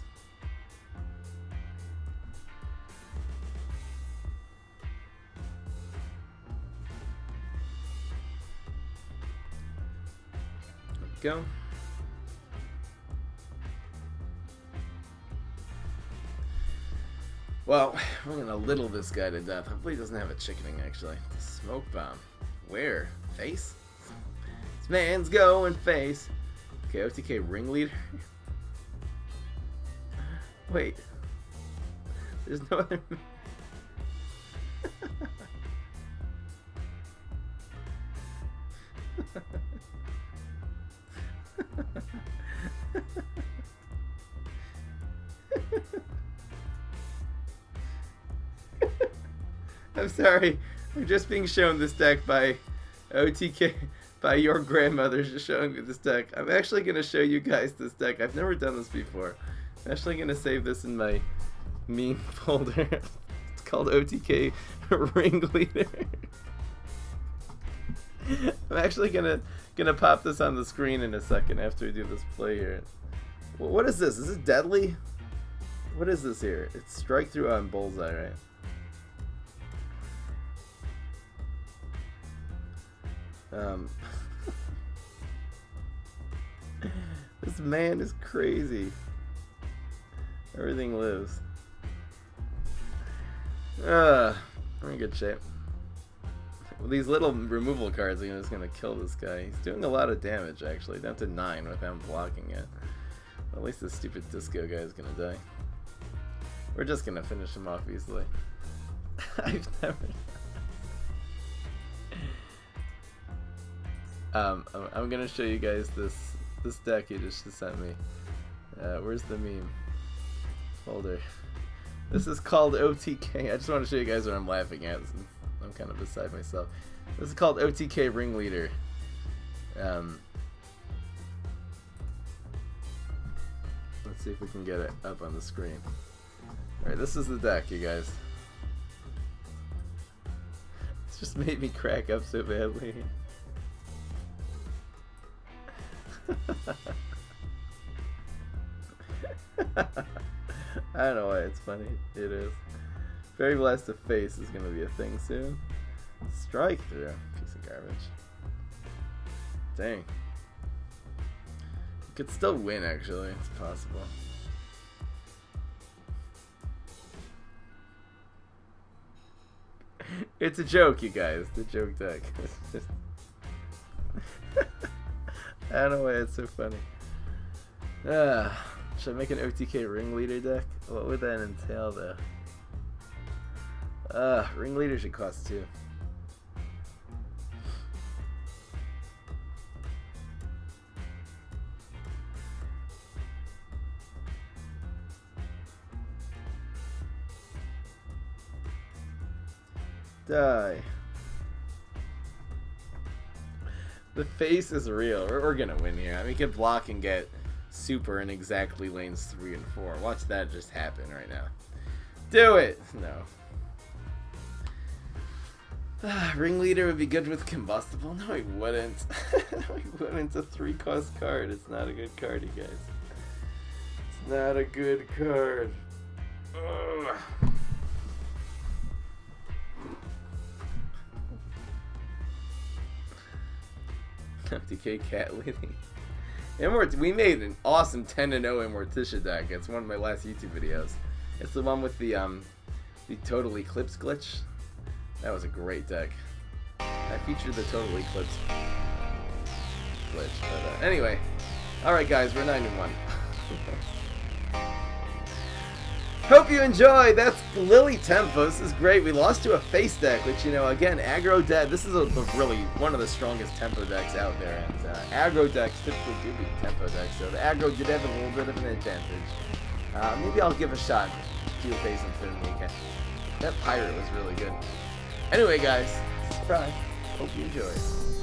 Speaker 1: There we go. Well, we're gonna little this guy to death. Hopefully he doesn't have a chickening, actually. Smoke bomb. Where? Face? This man's going face. Okay, OTK ringleader. Wait. There's no other. I'm sorry. I'm just being shown this deck by OTK, by your grandmother just showing me this deck. I'm actually going to show you guys this deck. I've never done this before. I'm actually going to save this in my meme folder. It's called OTK Ringleader. I'm actually gonna pop this on the screen in a second after we do this play here. What is this? Is this deadly? What is this here? It's strike through on bullseye, right? This man is crazy. Everything lives. We're in good shape. Well, these little removal cards are just gonna kill this guy. He's doing a lot of damage, actually. Down to 9 without blocking it. Well, at least this stupid disco guy is gonna die. We're just gonna finish him off easily. I've never... I'm gonna show you guys this deck he just sent me. Where's the meme folder? This is called OTK. I just want to show you guys what I'm laughing at since I'm kind of beside myself. This is called OTK Ringleader. Let's see if we can get it up on the screen. Alright, this is the deck, you guys. It's just made me crack up so badly. I don't know why it's funny. It is. Very Blast of Face is gonna be a thing soon. Strike through. Piece of garbage. Dang. You could still win, actually. It's possible. It's a joke, you guys. The joke deck. I don't know why it's so funny. Should I make an OTK Ringleader deck? What would that entail, though? Ringleader should cost 2. Die. The face is real. We're gonna win here. I mean, we can block and get super in exactly lanes 3 and 4. Watch that just happen right now. Do it! No. Ringleader would be good with Combustible? No, he wouldn't. No, he wouldn't. It's a 3-cost card. It's not a good card, you guys. It's not a good card. Ugh. MTK Cat Lady. We made an awesome 10-0 Immorticia deck. It's one of my last YouTube videos. It's the one with the Total Eclipse glitch. That was a great deck. I featured the Total Eclipse glitch. But anyway, alright guys, we're 9-1. Hope you enjoyed. That's Lily Tempo. This is great. We lost to a face deck, which, you know, again, aggro deck. This is a really one of the strongest tempo decks out there, and aggro decks typically do beat tempo decks. So the aggro did have a little bit of an advantage. Maybe I'll give a shot to a face in the weekend. That pirate was really good. Anyway, guys, this is Fry. Hope you enjoyed.